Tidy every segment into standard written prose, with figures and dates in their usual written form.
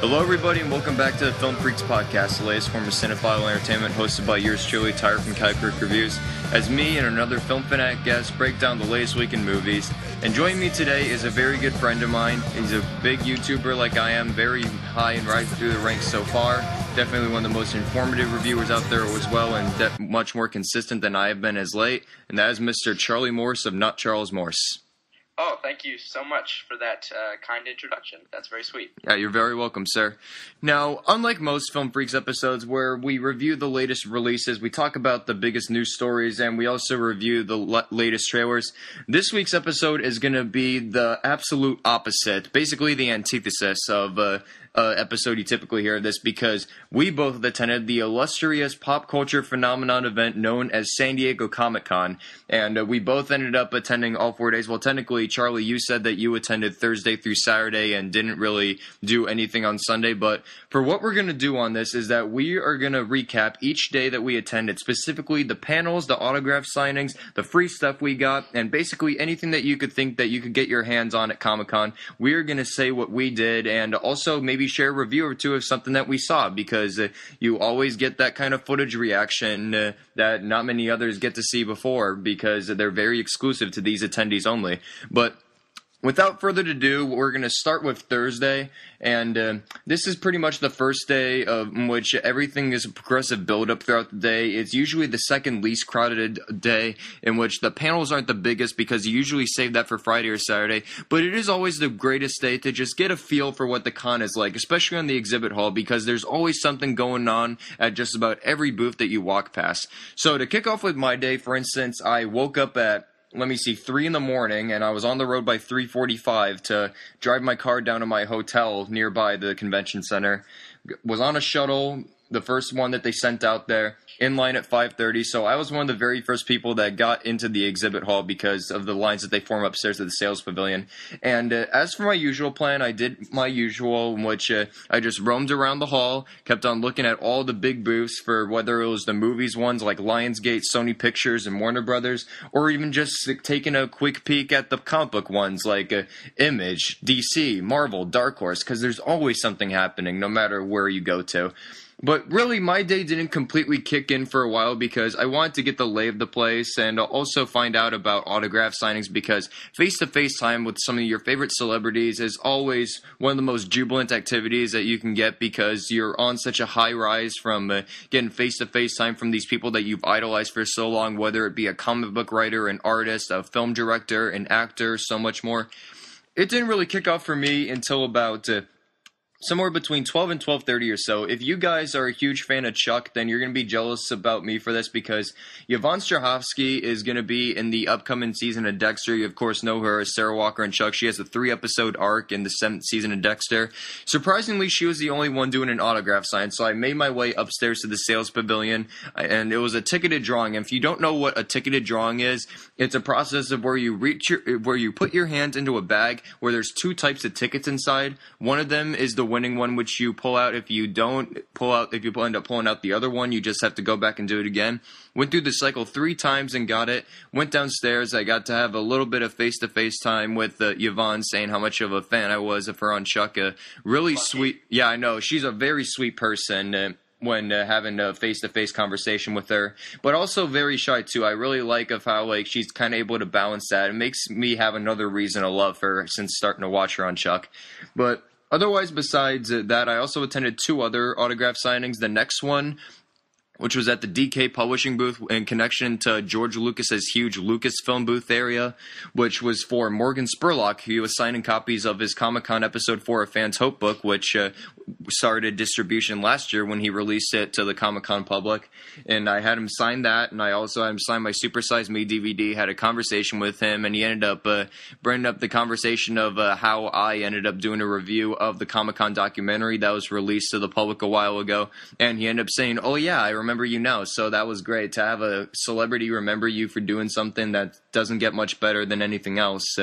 Hello, everybody, and welcome back to the Film Freaks Podcast, the latest form of cinephile entertainment, hosted by yours truly, Tyler from CaliCriticReviews, as me and another film fanatic guest break down the latest week in movies. And joining me today is a very good friend of mine. He's a big YouTuber like I am, very high and rising through the ranks so far. Definitely one of the most informative reviewers out there as well, and much more consistent than I have been as late. And that is Mr. Charlie Morse of NotCharlesMorse. Oh, thank you so much for that kind introduction. That's very sweet. Yeah, you're very welcome, sir. Now, unlike most Film Freaks episodes where we review the latest releases, we talk about the biggest news stories, and we also review the latest trailers, this week's episode is going to be the absolute opposite, basically the antithesis of episode you typically hear of this, because we both attended the illustrious pop culture phenomenon event known as San Diego Comic-Con, and we both ended up attending all 4 days. Well, technically, Charlie, you said that you attended Thursday through Saturday and didn't really do anything on Sunday, but for what we're going to do on this is that we are going to recap each day that we attended, specifically the panels, the autograph signings, the free stuff we got, and basically anything that you could think that you could get your hands on at Comic-Con. We are going to say what we did, and also maybe share a review or two of something that we saw, because you always get that kind of footage reaction that not many others get to see before, because they're very exclusive to these attendees only. But without further ado, we're going to start with Thursday, and this is pretty much the first day in which everything is a progressive build-up throughout the day. It's usually the second least crowded day, in which the panels aren't the biggest because you usually save that for Friday or Saturday, but it is always the greatest day to just get a feel for what the con is like, especially on the exhibit hall, because there's always something going on at just about every booth that you walk past. So to kick off with my day, for instance, I woke up at 3 in the morning, and I was on the road by 3:45 to drive my car down to my hotel nearby the convention center. Was on a shuttle, the first one that they sent out there, in line at 5:30, so I was one of the very first people that got into the exhibit hall because of the lines that they form upstairs at the sales pavilion. And as for my usual plan, I did my usual, in which I just roamed around the hall, kept on looking at all the big booths for whether it was the movies ones like Lionsgate, Sony Pictures, and Warner Brothers, or even just taking a quick peek at the comic book ones like Image, DC, Marvel, Dark Horse, because there's always something happening no matter where you go to. But really, my day didn't completely kick in for a while because I wanted to get the lay of the place and also find out about autograph signings, because face-to-face time with some of your favorite celebrities is always one of the most jubilant activities that you can get, because you're on such a high rise from getting face-to-face time from these people that you've idolized for so long, whether it be a comic book writer, an artist, a film director, an actor, so much more. It didn't really kick off for me until about somewhere between 12 and 12:30 or so. If you guys are a huge fan of Chuck, then you're going to be jealous about me for this, because Yvonne Strahovski is going to be in the upcoming season of Dexter. You, of course, know her as Sarah Walker and Chuck. She has a 3-episode arc in the 7th season of Dexter. Surprisingly, she was the only one doing an autograph sign, so I made my way upstairs to the sales pavilion, and it was a ticketed drawing. And if you don't know what a ticketed drawing is, it's a process of where you put your hand into a bag where there's 2 types of tickets inside. One of them is the winning one, which you pull out. If you end up pulling out the other one, you just have to go back and do it again. Went through the cycle 3 times and got it. Went downstairs. I got to have a little bit of face-to-face time with Yvonne, saying how much of a fan I was of her on Chuck. Really sweet. Yeah, I know. She's a very sweet person. When having a face-to-face conversation with her, but also very shy too. I really like of how she's kind of able to balance that. It makes me have another reason to love her since starting to watch her on Chuck. But otherwise, besides that, I also attended 2 other autograph signings. The next one, which was at the DK Publishing booth in connection to George Lucas's huge Lucasfilm booth area, which was for Morgan Spurlock. He was signing copies of his Comic-Con Episode 4 A Fan's Hope book, which started distribution last year when he released it to the Comic-Con public. And I had him sign that, and I also had him sign my Super Size Me DVD, had a conversation with him, and he ended up bringing up the conversation of how I ended up doing a review of the Comic-Con documentary that was released to the public a while ago. And he ended up saying, "Oh yeah, I remember you now." So that was great to have a celebrity remember you for doing something that doesn't get much better than anything else.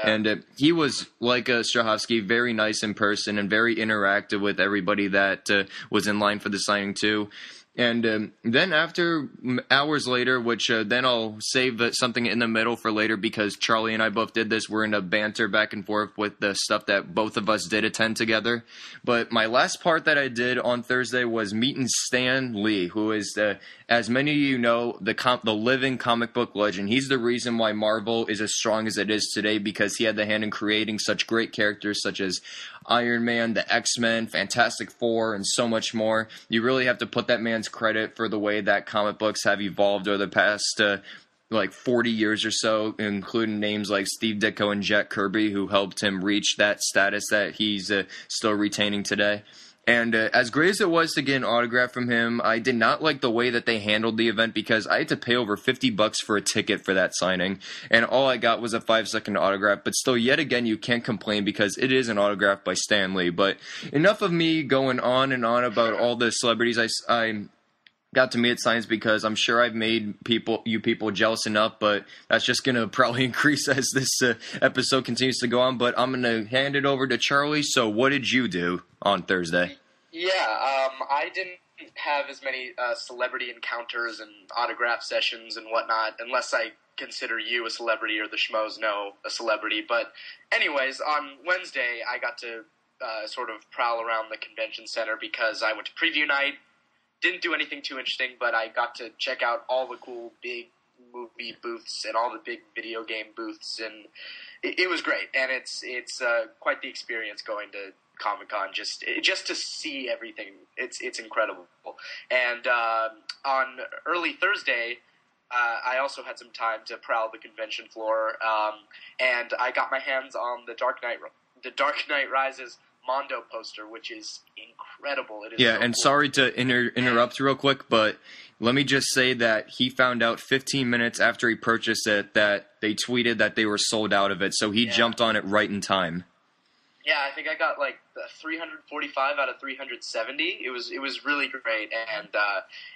And he was, like Strahovski, very nice in person and very interactive with everybody that was in line for the signing too. And then after hours later, which then I'll save something in the middle for later because Charlie and I both did this. We're in a banter back and forth with the stuff that both of us did attend together. But my last part that I did on Thursday was meeting Stan Lee, who is, as many of you know, the living comic book legend. He's the reason why Marvel is as strong as it is today, because he had the hand in creating such great characters such as Iron Man, the X-Men, Fantastic Four, and so much more. You really have to put that man's credit for the way that comic books have evolved over the past 40 years or so, including names like Steve Ditko and Jack Kirby, who helped him reach that status that he's still retaining today. And as great as it was to get an autograph from him, I did not like the way that they handled the event, because I had to pay over $50 for a ticket for that signing, and all I got was a 5-second autograph. But still, yet again, you can't complain because it is an autograph by Stan Lee. But enough of me going on and on about all the celebrities I got to meet at signs, because I'm sure I've made you people jealous enough, but that's just going to probably increase as this episode continues to go on. But I'm going to hand it over to Charlie. So what did you do on Thursday? Yeah, I didn't have as many celebrity encounters and autograph sessions and whatnot, unless I consider you a celebrity or the schmoes know a celebrity. But anyways, on Wednesday, I got to sort of prowl around the convention center because I went to preview night. Didn't do anything too interesting, but I got to check out all the cool big movie booths and all the big video game booths, and it was great. And it's quite the experience going to Comic-Con just to see everything. It's incredible. And on early Thursday, I also had some time to prowl the convention floor, and I got my hands on the Dark Knight Rises Mondo poster, which is incredible. It is so and cool. Sorry to interrupt real quick, but let me just say that he found out 15 minutes after he purchased it that they tweeted that they were sold out of it, so he jumped on it right in time. Yeah, I think I got like 345 out of 370. It was really great, and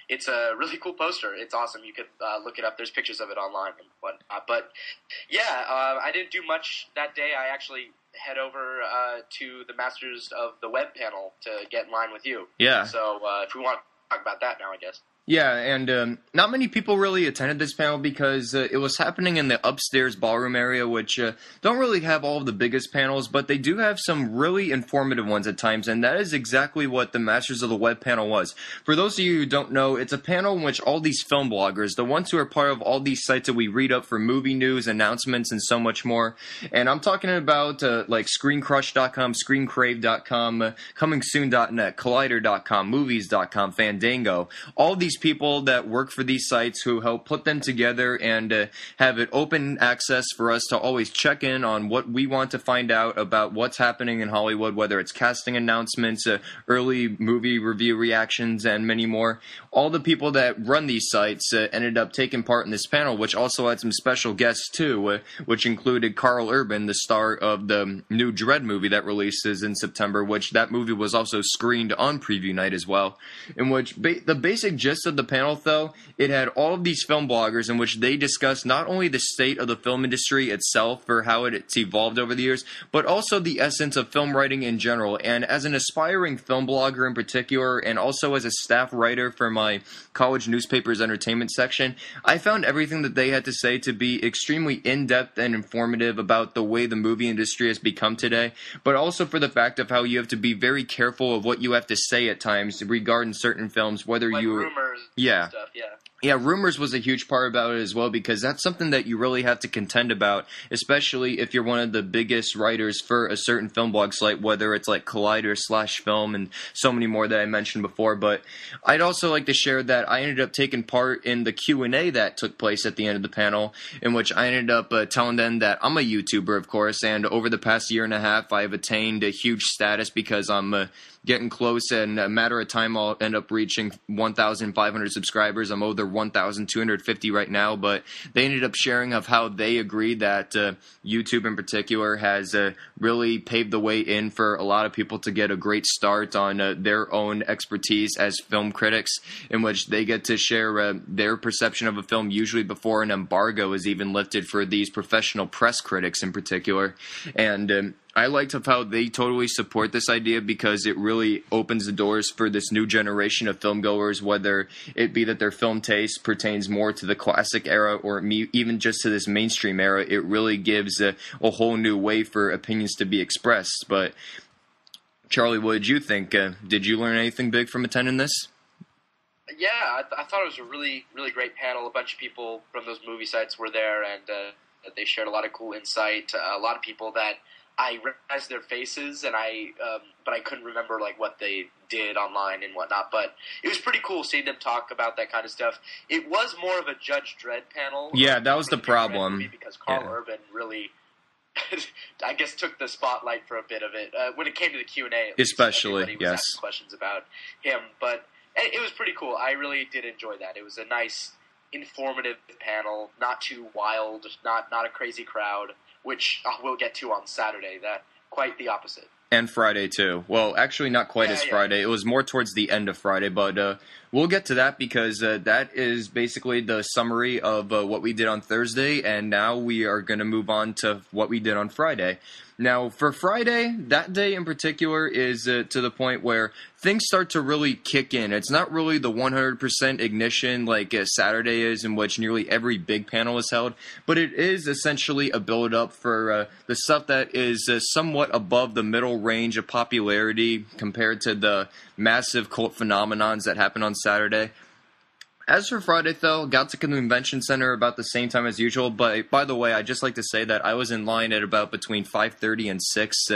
it's a really cool poster. It's awesome. You could look it up. There's pictures of it online and whatnot. But yeah, I didn't do much that day. I actually head over to the Masters of the Web panel to get in line with you. Yeah. So if we want to talk about that now, I guess. Yeah, and not many people really attended this panel because it was happening in the upstairs ballroom area, which don't really have all of the biggest panels, but they do have some really informative ones at times, and that is exactly what the Masters of the Web panel was. For those of you who don't know, it's a panel in which all these film bloggers, the ones who are part of all these sites that we read up for movie news, announcements, and so much more, and I'm talking about like ScreenCrush.com, ScreenCrave.com, ComingSoon.net, Collider.com, Movies.com, Fandango, all these people that work for these sites who help put them together and have it open access for us to always check in on what we want to find out about what's happening in Hollywood, whether it's casting announcements, early movie review reactions, and many more. All the people that run these sites ended up taking part in this panel, which also had some special guests too, which included Carl Urban, the star of the new Dredd movie that releases in September, which that movie was also screened on preview night as well, in which the basic gist of the panel, though, it had all of these film bloggers in which they discussed not only the state of the film industry itself for how it's evolved over the years, but also the essence of film writing in general. And as an aspiring film blogger in particular, and also as a staff writer for my college newspaper's entertainment section, I found everything that they had to say to be extremely in-depth and informative about the way the movie industry has become today, but also for the fact of how you have to be very careful of what you have to say at times regarding certain films, whether like you... rumors Yeah. and stuff, yeah. Yeah, rumors was a huge part about it as well, because that's something that you really have to contend about, especially if you're one of the biggest writers for a certain film blog site, whether it's like Collider/Film and so many more that I mentioned before. But I'd also like to share that I ended up taking part in the Q&A that took place at the end of the panel, in which I ended up telling them that I'm a YouTuber, of course, and over the past year and a half, I've attained a huge status because I'm getting close, and in a matter of time, I'll end up reaching 1,500 subscribers. I'm over 1,250 right now, but they ended up sharing of how they agree that YouTube in particular has really paved the way in for a lot of people to get a great start on their own expertise as film critics, in which they get to share their perception of a film usually before an embargo is even lifted for these professional press critics in particular. And I liked of how they totally support this idea because it really opens the doors for this new generation of filmgoers, whether it be that their film taste pertains more to the classic era or even just to this mainstream era. It really gives a whole new way for opinions to be expressed. But, Charlie, what did you think? Did you learn anything big from attending this? Yeah, I thought it was a really, really great panel. A bunch of people from those movie sites were there, and they shared a lot of cool insight. A lot of people that I recognized their faces, and but I couldn't remember like what they did online and whatnot. But it was pretty cool seeing them talk about that kind of stuff. It was more of a Judge Dredd panel. Yeah, that was the problem. Because Carl Urban really, I guess, took the spotlight for a bit of it when it came to the Q&A. Especially, yes, asking questions about him, but it was pretty cool. I really did enjoy that. It was a nice, informative panel, not too wild, not a crazy crowd, which we'll get to on Saturday. That quite the opposite. And Friday, too. Well, actually not quite as Friday. It was more towards the end of Friday, but we'll get to that because that is basically the summary of what we did on Thursday, and now we are going to move on to what we did on Friday. Now, for Friday, that day in particular is to the point where things start to really kick in. It's not really the 100% ignition like Saturday is, in which nearly every big panel is held, but it is essentially a build-up for the stuff that is somewhat above the middle range of popularity compared to the massive cult phenomenons that happen on Saturday. As for Friday, though, got to the convention center about the same time as usual, but by the way, I'd just like to say that I was in line at about between 5:30 and 6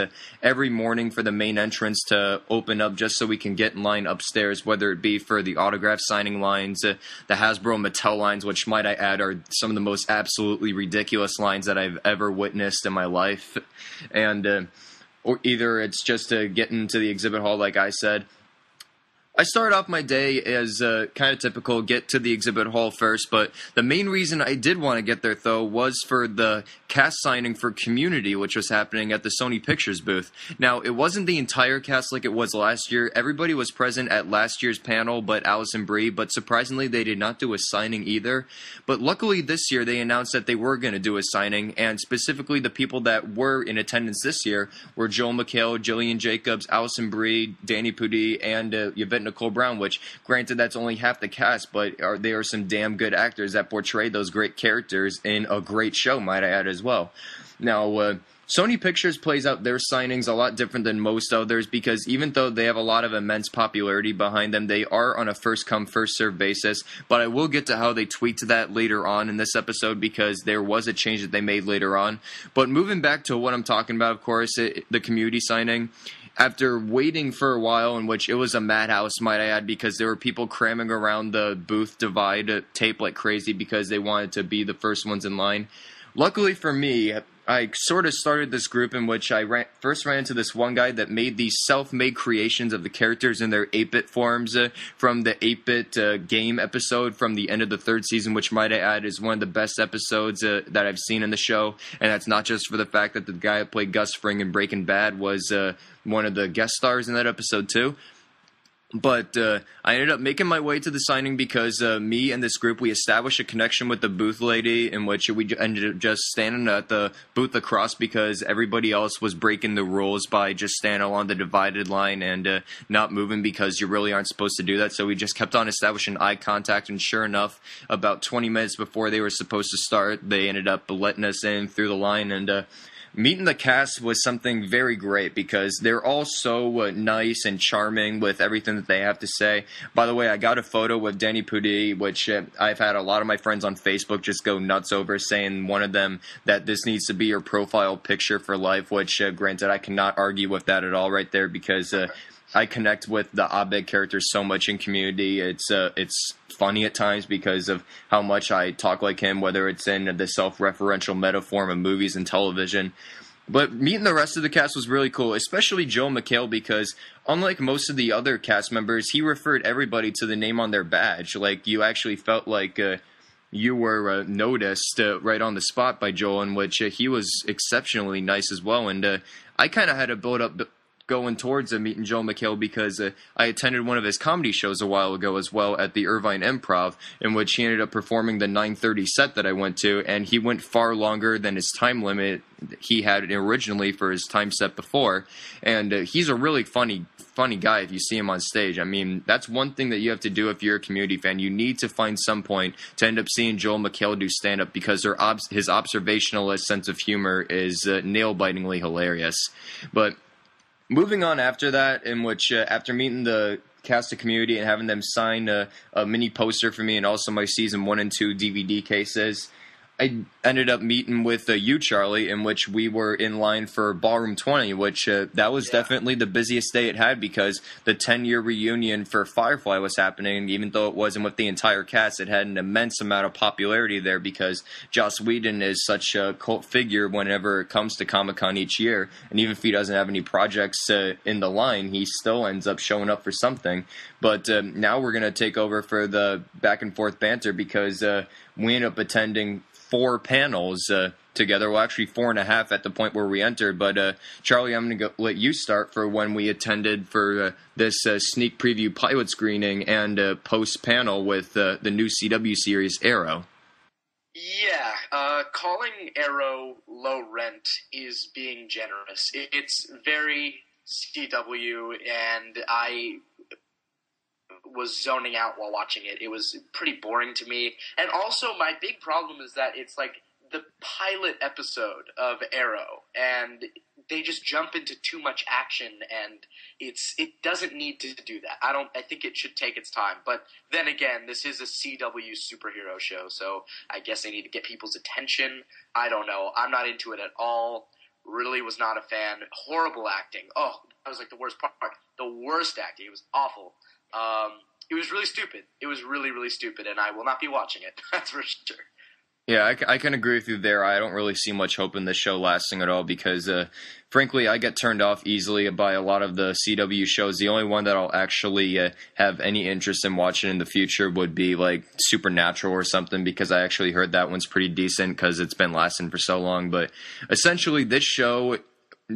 every morning for the main entrance to open up just so we can get in line upstairs, whether it be for the autograph signing lines, the Hasbro Mattel lines, which, might I add, are some of the most absolutely ridiculous lines that I've ever witnessed in my life, and or either it's just to get into the exhibit hall, like I said. I started off my day as kind of typical, get to the exhibit hall first, but the main reason I did want to get there, though, was for the cast signing for Community, which was happening at the Sony Pictures booth. Now, it wasn't the entire cast like it was last year. Everybody was present at last year's panel but Allison Brie, but surprisingly, they did not do a signing either. But luckily, this year, they announced that they were going to do a signing, and specifically the people that were in attendance this year were Joel McHale, Jillian Jacobs, Allison Brie, Danny Pudi, and Yvette Nicole Brown, which, granted, that's only half the cast, but they are some damn good actors that portray those great characters in a great show, might I add, as well. Now, Sony Pictures plays out their signings a lot different than most others because even though they have a lot of immense popularity behind them, they are on a first-come, first-served basis, but I will get to how they tweet to that later on in this episode because there was a change that they made later on. But moving back to what I'm talking about, of course, the Community signing, after waiting for a while, in which it was a madhouse, might I add, because there were people cramming around the booth divide tape like crazy because they wanted to be the first ones in line. Luckily for me, I sort of started this group in which I first ran into this one guy that made these self-made creations of the characters in their 8-bit forms from the 8-bit game episode from the end of the 3rd season, which, might I add, is one of the best episodes that I've seen in the show. And that's not just for the fact that the guy that played Gus Fring in Breaking Bad was one of the guest stars in that episode too. But I ended up making my way to the signing because me and this group, we established a connection with the booth lady in which we ended up just standing at the booth across because everybody else was breaking the rules by just standing along the divided line and not moving because you really aren't supposed to do that. So we just kept on establishing eye contact, and sure enough, about 20 minutes before they were supposed to start, they ended up letting us in through the line, and meeting the cast was something very great because they're all so nice and charming with everything that they have to say. By the way, I got a photo with Danny Pudi, which I've had a lot of my friends on Facebook just go nuts over, saying one of them that this needs to be your profile picture for life, which granted, I cannot argue with that at all right there because I connect with the Abed character so much in Community. It's funny at times because of how much I talk like him, whether it's in the self-referential meta form of movies and television. But meeting the rest of the cast was really cool, especially Joel McHale, because unlike most of the other cast members, he referred everybody to the name on their badge. Like, you actually felt like you were noticed right on the spot by Joel, in which he was exceptionally nice as well. And I kind of had to build up going towards meeting Joel McHale because I attended one of his comedy shows a while ago as well at the Irvine Improv, in which he ended up performing the 9:30 set that I went to, and he went far longer than his time limit he had originally for his time set before. And he's a really funny guy if you see him on stage. I mean, that's one thing that you have to do if you're a Community fan. You need to find some point to end up seeing Joel McHale do stand-up because his observationalist sense of humor is nail-bitingly hilarious. But moving on after that, in which after meeting the cast of Community and having them sign a mini poster for me and also my season 1 and 2 DVD cases, I ended up meeting with you, Charlie, in which we were in line for Ballroom 20, which that was definitely the busiest day it had because the 10-year reunion for Firefly was happening. Even though it wasn't with the entire cast, it had an immense amount of popularity there because Joss Whedon is such a cult figure whenever it comes to Comic-Con each year. And even if he doesn't have any projects in the line, he still ends up showing up for something. But now we're going to take over for the back-and-forth banter because we end up attending 4 panels together. Well, actually 4.5 at the point where we entered. But Charlie, I'm going to let you start for when we attended for this sneak preview pilot screening and post panel with the new CW series Arrow. Yeah, calling Arrow low rent is being generous. It's very CW, and I was zoning out while watching it. It was pretty boring to me. And also, my big problem is that it's like the pilot episode of Arrow, and they just jump into too much action, and it doesn't need to do that. I think it should take its time. But then again, this is a CW superhero show, so I guess they need to get people's attention. I don't know. I'm not into it at all. Really was not a fan. Horrible acting. Oh, that was like the worst part. The worst acting. It was awful. It was really stupid. It was really, really stupid, and I will not be watching it. That's for sure. Yeah, I can agree with you there. I don't really see much hope in this show lasting at all because, frankly, I get turned off easily by a lot of the CW shows. The only one that I'll actually have any interest in watching in the future would be, like, Supernatural or something because I actually heard that one's pretty decent because it's been lasting for so long. But essentially, this show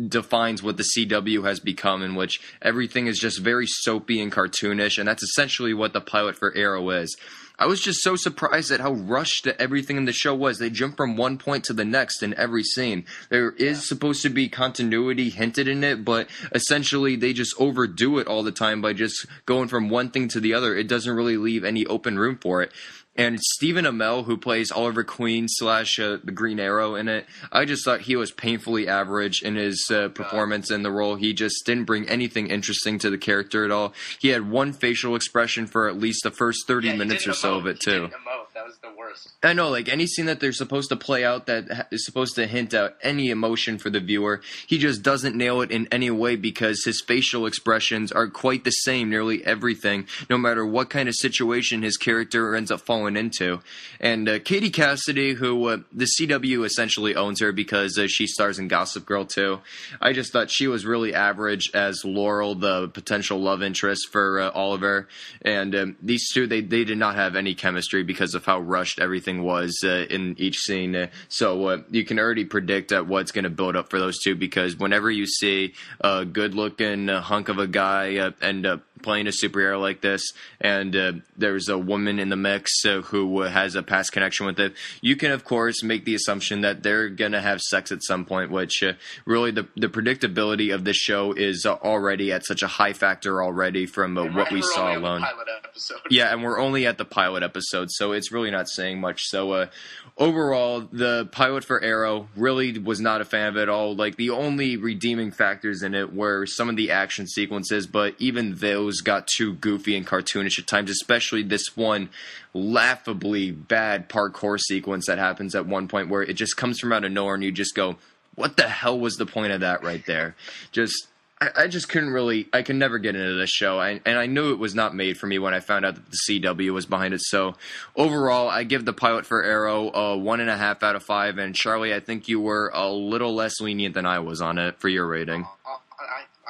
defines what the CW has become, in which everything is just very soapy and cartoonish, and that's essentially what the pilot for Arrow is. I was just so surprised at how rushed everything in the show was. They jump from one point to the next in every scene. There is supposed to be continuity hinted in it, but essentially they just overdo it all the time by just going from one thing to the other. It doesn't really leave any open room for it. And Stephen Amell, who plays Oliver Queen / the Green Arrow in it, I just thought he was painfully average in his performance in the role. He just didn't bring anything interesting to the character at all. He had one facial expression for at least the first 30 minutes or so of it, too. That was the worst. I know, like, any scene that they're supposed to play out that is supposed to hint out any emotion for the viewer, he just doesn't nail it in any way because his facial expressions are quite the same, nearly everything, no matter what kind of situation his character ends up falling into. And Katie Cassidy, who the CW essentially owns her because she stars in Gossip Girl too. I just thought she was really average as Laurel, the potential love interest for Oliver. And these two, they did not have any chemistry because of how rushed everything was in each scene. So you can already predict what's going to build up for those two because whenever you see a good-looking hunk of a guy end up playing a superhero like this, and there's a woman in the mix who has a past connection with it, you can, of course, make the assumption that they're going to have sex at some point, which really the predictability of this show is already at such a high factor already from what we saw alone. Yeah, and we're only at the pilot episode, so it's really not saying much. So overall, the pilot for Arrow really was not a fan of it at all. Like, the only redeeming factors in it were some of the action sequences, but even those got too goofy and cartoonish at times, especially this one laughably bad parkour sequence that happens at one point where it just comes from out of nowhere and you just go, what the hell was the point of that right there? I just couldn't really, I could never get into this show, and I knew it was not made for me when I found out that the CW was behind it. So overall, I give the pilot for Arrow a 1.5 out of 5, and Charlie, I think you were a little less lenient than I was on it for your rating.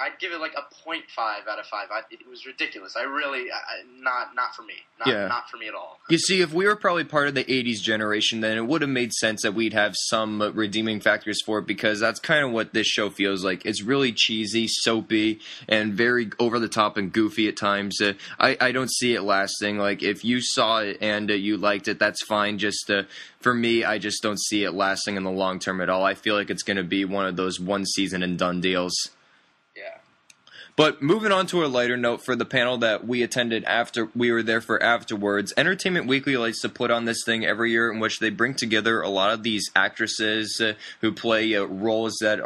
I'd give it like a 0.5 out of 5. It was ridiculous. I really, not for me. Not for me at all. You see, if we were probably part of the 80s generation, then it would have made sense that we'd have some redeeming factors for it, because that's kind of what this show feels like. It's really cheesy, soapy, and very over-the-top and goofy at times. I don't see it lasting. Like, if you saw it and you liked it, that's fine. Just for me, I just don't see it lasting in the long term at all. I feel like it's going to be one of those one-season-and-done deals. Yeah. But moving on to a lighter note, for the panel that we attended after we were there for afterwards, Entertainment Weekly likes to put on this thing every year in which they bring together a lot of these actresses who play roles that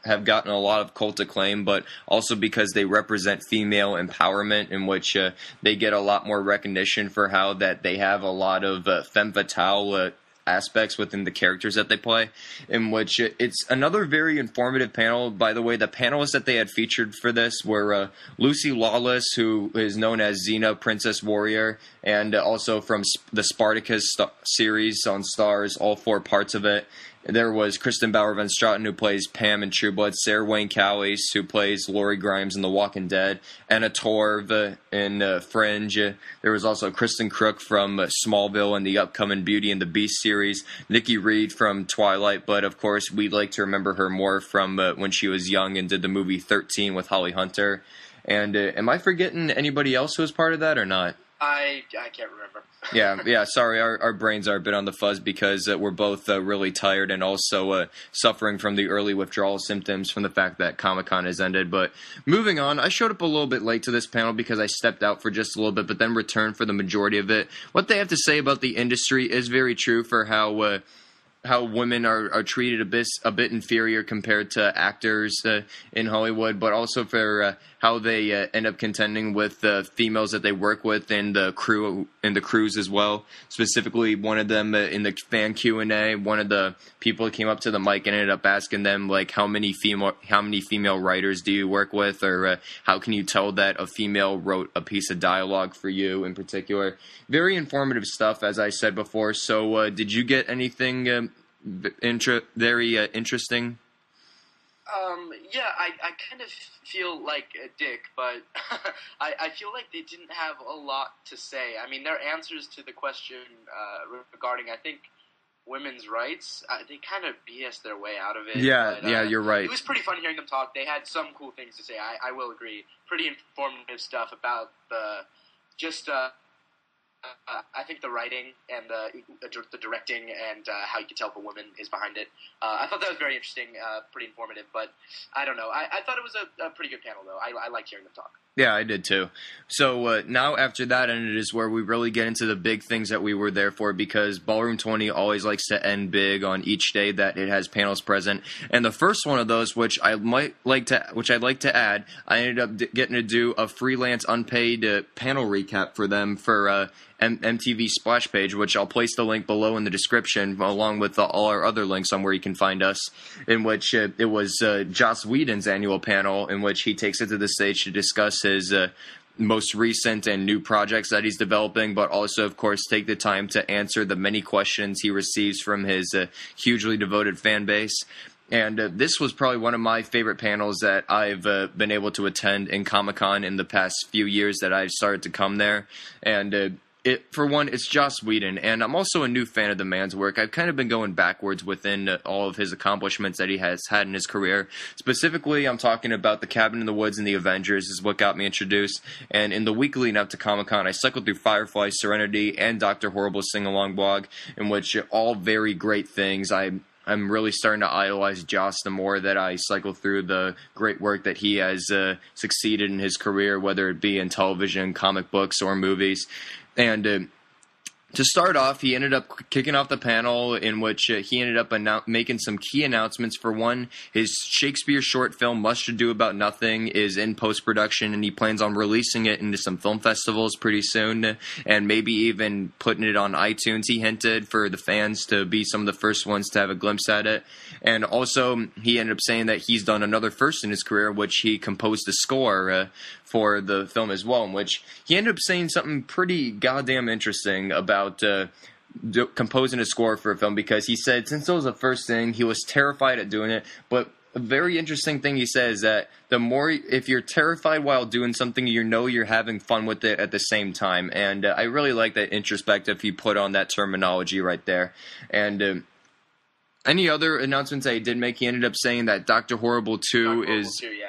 have gotten a lot of cult acclaim, but also because they represent female empowerment, in which they get a lot more recognition for how that they have a lot of femme fatale aspects within the characters that they play, in which it's another very informative panel. By the way, the panelists that they had featured for this were Lucy Lawless, who is known as Xena, Princess Warrior, and also from the Spartacus series on Starz, all 4 parts of it. There was Kristen Bauer Van Straten, who plays Pam in True Blood, Sarah Wayne Callies, who plays Lori Grimes in The Walking Dead, Anna Torv in Fringe. There was also Kristen Crook from Smallville and the upcoming Beauty and the Beast series, Nikki Reed from Twilight, but of course we'd like to remember her more from when she was young and did the movie 13 with Holly Hunter. And am I forgetting anybody else who was part of that or not? I can't remember. yeah. Sorry, our brains are a bit on the fuzz because we're both really tired and also suffering from the early withdrawal symptoms from the fact that Comic-Con has ended. But moving on, I showed up a little bit late to this panel because I stepped out for just a little bit, but then returned for the majority of it. What they have to say about the industry is very true for how women are treated a bit inferior compared to actors in Hollywood, but also for how they end up contending with the females that they work with and the crews as well. Specifically, one of them in the fan Q&A, one of the people came up to the mic and ended up asking them, like, how many female writers do you work with, or how can you tell that a female wrote a piece of dialogue for you in particular. Very informative stuff, as I said before. So did you get anything very interesting? Yeah, I kind of feel like a dick, but I feel like they didn't have a lot to say. I mean, their answers to the question regarding, I think, women's rights, they kind of BS their way out of it. Yeah, but, you're right. It was pretty fun hearing them talk. They had some cool things to say, I will agree. Pretty informative stuff about I think the writing and the directing and how you can tell if a woman is behind it. I thought that was very interesting, pretty informative, but I don't know. I thought it was a pretty good panel, though. I liked hearing them talk. Yeah, I did too. So now after that ended is where we really get into the big things that we were there for, because Ballroom 20 always likes to end big on each day that it has panels present. And the first one of those, which I'd like to add, I ended up getting to do a freelance unpaid panel recap for them for MTV Splash Page, which I'll place the link below in the description, along with all our other links on where you can find us, in which it was Joss Whedon's annual panel, in which he takes it to the stage to discuss his most recent and new projects that he's developing, but also, of course, take the time to answer the many questions he receives from his hugely devoted fan base. And this was probably one of my favorite panels that I've been able to attend in Comic-Con in the past few years that I've started to come there. And for one, it's Joss Whedon, and I'm also a new fan of the man's work. I've kind of been going backwards within all of his accomplishments that he has had in his career. Specifically, I'm talking about The Cabin in the Woods and The Avengers is what got me introduced. And in the week leading up to Comic-Con, I cycled through Firefly, Serenity, and Dr. Horrible's Sing-Along blog, in which all very great things. I'm really starting to idolize Joss the more that I cycle through the great work that he has succeeded in his career, whether it be in television, comic books, or movies. And to start off, he ended up kicking off the panel in which he ended up making some key announcements. For one, his Shakespeare short film, Much Ado About Nothing, is in post-production, and he plans on releasing it into some film festivals pretty soon, and maybe even putting it on iTunes, he hinted, for the fans to be some of the first ones to have a glimpse at it. And also, he ended up saying that he's done another first in his career, which he composed the score for the film as well, in which he ended up saying something pretty goddamn interesting about composing a score for a film, because he said since it was the first thing, he was terrified at doing it, but a very interesting thing he says that the more, if you're terrified while doing something, you're having fun with it at the same time. And I really like that introspective he put on that terminology right there. And any other announcements that he did make, he ended up saying that Dr. Horrible 2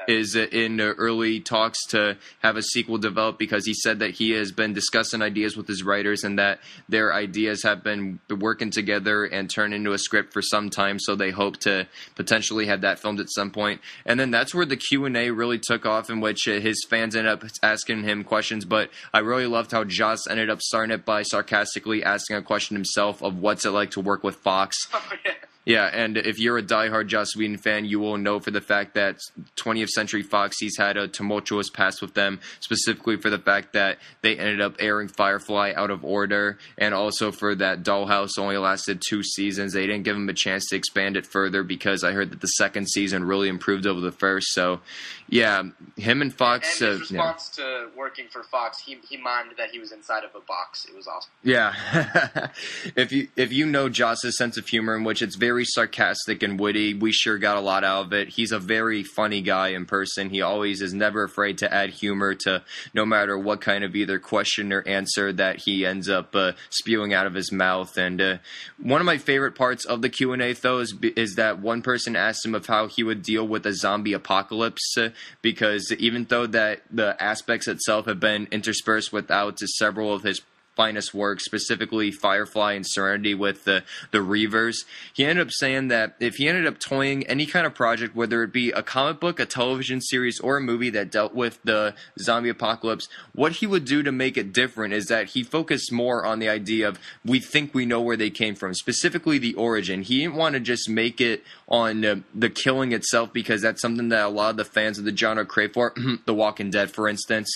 is in early talks to have a sequel developed, because he said that he has been discussing ideas with his writers and that their ideas have been working together and turned into a script for some time, so they hope to potentially have that filmed at some point. And then that's where the Q&A really took off, in which his fans ended up asking him questions, but I really loved how Joss ended up starting it by sarcastically asking a question himself of what's it like to work with Fox. Oh, yeah. Yeah, and if you're a diehard Joss Whedon fan, you will know for the fact that 20th Century Fox, he's had a tumultuous past with them, specifically for the fact that they ended up airing Firefly out of order, and also for that Dollhouse only lasted 2 seasons. They didn't give him a chance to expand it further, because I heard that the second season really improved over the first. So, yeah, him and Fox... And his response to working for Fox, he mimed that he was inside of a box. It was awesome. Yeah. If you know Joss's sense of humor, in which it's very sarcastic and witty, we sure got a lot out of it. He's a very funny guy in person. He always is never afraid to add humor to no matter what kind of either question or answer that he ends up spewing out of his mouth. And one of my favorite parts of the Q&A, though, is that one person asked him of how he would deal with a zombie apocalypse, because even though that the aspects itself have been interspersed without several of his finest work, specifically Firefly and Serenity with the Reavers, he ended up saying that if he ended up toying any kind of project, whether it be a comic book, a television series, or a movie that dealt with the zombie apocalypse, what he would do to make it different is that he focused more on the idea of, we think we know where they came from, specifically the origin. He didn't want to just make it on the killing itself, because that's something that a lot of the fans of the genre crave for, The Walking Dead, for instance,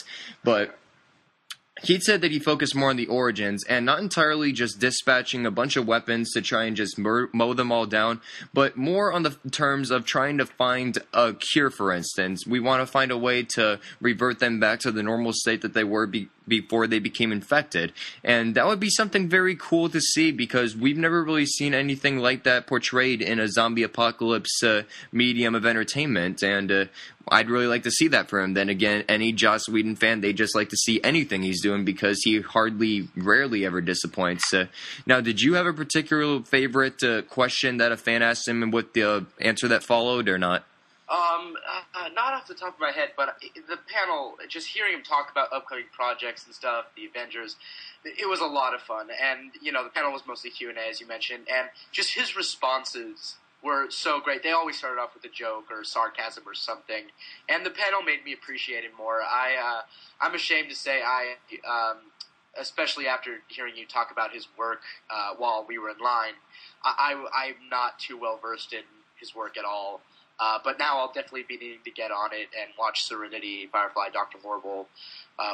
but he said that he focused more on the origins, and not entirely just dispatching a bunch of weapons to try and just mow them all down, but more on the terms of trying to find a cure, for instance. We want to find a way to revert them back to the normal state that they were before they became infected. And that would be something very cool to see, because we've never really seen anything like that portrayed in a zombie apocalypse medium of entertainment, and I'd really like to see that for him. Then again, any Joss Whedon fan, they just like to see anything he's doing, because he rarely ever disappoints. Now, did you have a particular favorite question that a fan asked him, and what the answer that followed, or not? Not off the top of my head, but the panel, just hearing him talk about upcoming projects and stuff, the Avengers, it was a lot of fun. And, the panel was mostly Q&A, as you mentioned, and just his responses were so great. They always started off with a joke or sarcasm or something, and the panel made me appreciate him more. I'm ashamed to say especially after hearing you talk about his work while we were in line, I'm not too well versed in his work at all. But now I'll definitely be needing to get on it and watch Serenity, Firefly, Dr. Horrible,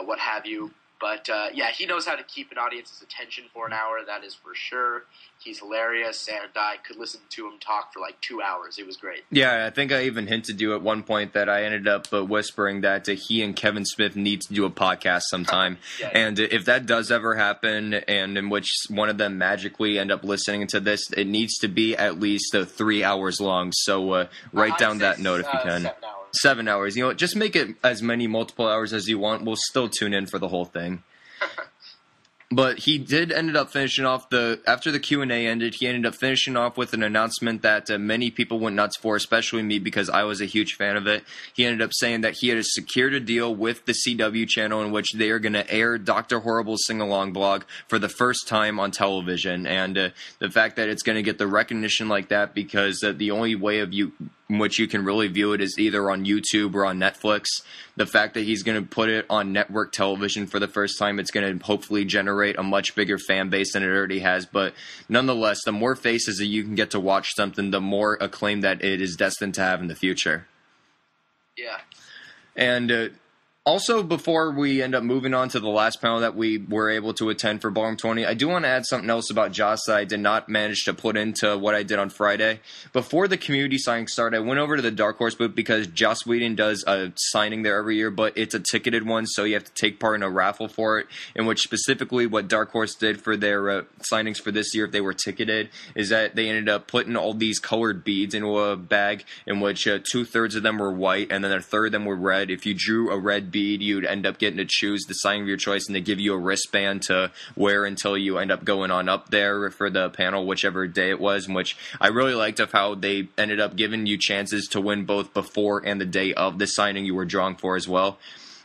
what have you. But, yeah, he knows how to keep an audience's attention for an hour, that is for sure. He's hilarious, and I could listen to him talk for like 2 hours. It was great. Yeah, I think I even hinted to you at one point that I ended up whispering that he and Kevin Smith need to do a podcast sometime. Yeah. And if that does ever happen, and in which one of them magically end up listening to this, it needs to be at least 3 hours long. So write down that note if you can. 7 hours. 7 hours. Just make it as many multiple hours as you want. We'll still tune in for the whole thing. But he did ended up finishing off after the Q&A ended, he ended up finishing off with an announcement that many people went nuts for, especially me, because I was a huge fan of it. He ended up saying that he had secured a deal with the CW channel in which they are going to air Dr. Horrible's sing-along blog for the first time on television. And the fact that it's going to get the recognition like that, because the only way in which you can really view it is either on YouTube or on Netflix. The fact that he's going to put it on network television for the first time, it's going to hopefully generate a much bigger fan base than it already has. But nonetheless, the more faces that you can get to watch something, the more acclaim that it is destined to have in the future. Yeah. And Also, before we end up moving on to the last panel that we were able to attend for Ballroom 20, I do want to add something else about Joss that I did not manage to put into what I did on Friday. Before the community signing started, I went over to the Dark Horse booth because Joss Whedon does a signing there every year, but it's a ticketed one, so you have to take part in a raffle for it, in which specifically what Dark Horse did for their signings for this year, if they were ticketed, is that they ended up putting all these colored beads into a bag, in which 2/3 of them were white, and then a third of them were red. If you drew a red bead, you'd end up getting to choose the signing of your choice, and they give you a wristband to wear until you end up going on up there for the panel, whichever day it was, in which I really liked of how they ended up giving you chances to win both before and the day of the signing you were drawing for as well.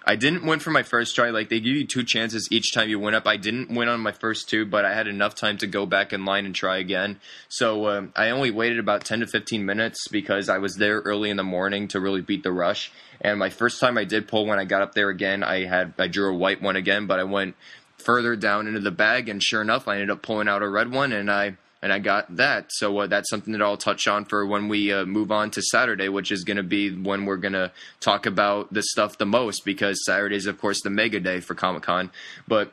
I didn't win for my first try. Like, they give you 2 chances each time you win up. I didn't win on my first 2, but I had enough time to go back in line and try again. So I only waited about 10 to 15 minutes because I was there early in the morning to really beat the rush. And my first time I did pull, when I got up there again, I drew a white one again, but I went further down into the bag, and sure enough, I ended up pulling out a red one, and I got that. So that's something that I'll touch on for when we move on to Saturday, which is going to be when we're going to talk about this stuff the most, because Saturday is, of course, the mega day for Comic-Con. But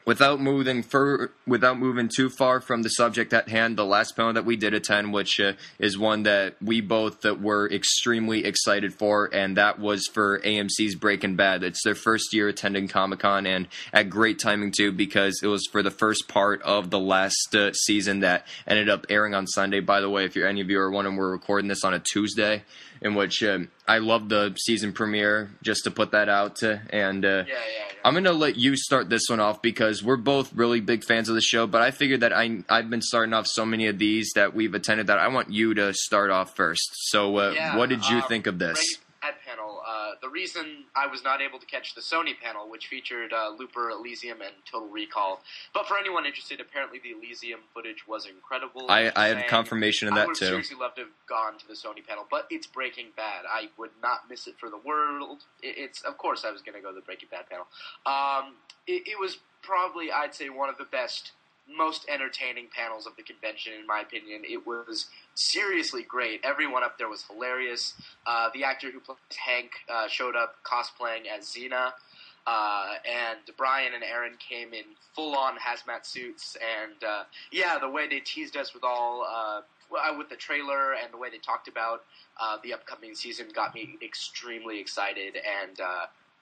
without moving too far from the subject at hand, the last panel that we did attend, which is one that we both were extremely excited for, and that was for AMC's Breaking Bad. It's their first year attending Comic-Con, and at great timing too, because it was for the first part of the last season that ended up airing on Sunday. By the way, if any of you are wondering, we're recording this on a Tuesday, in which I love the season premiere, just to put that out. And I'm going to let you start this one off because we're both really big fans of the show, but I figured that I've been starting off so many of these that we've attended that I want you to start off first. So what did you think of this? Ad panel. The reason I was not able to catch the Sony panel, which featured Looper, Elysium, and Total Recall. But for anyone interested, apparently the Elysium footage was incredible. I had confirmation of that, too. I would seriously love to have gone to the Sony panel, but it's Breaking Bad. I would not miss it for the world. Of course I was going to go to the Breaking Bad panel. It was probably, I'd say, one of the best, most entertaining panels of the convention, in my opinion. It was seriously great. Everyone up there was hilarious. The actor who plays Hank showed up cosplaying as Xena, and Brian and Aaron came in full-on hazmat suits, and the way they teased us with with the trailer and the way they talked about the upcoming season got me extremely excited, and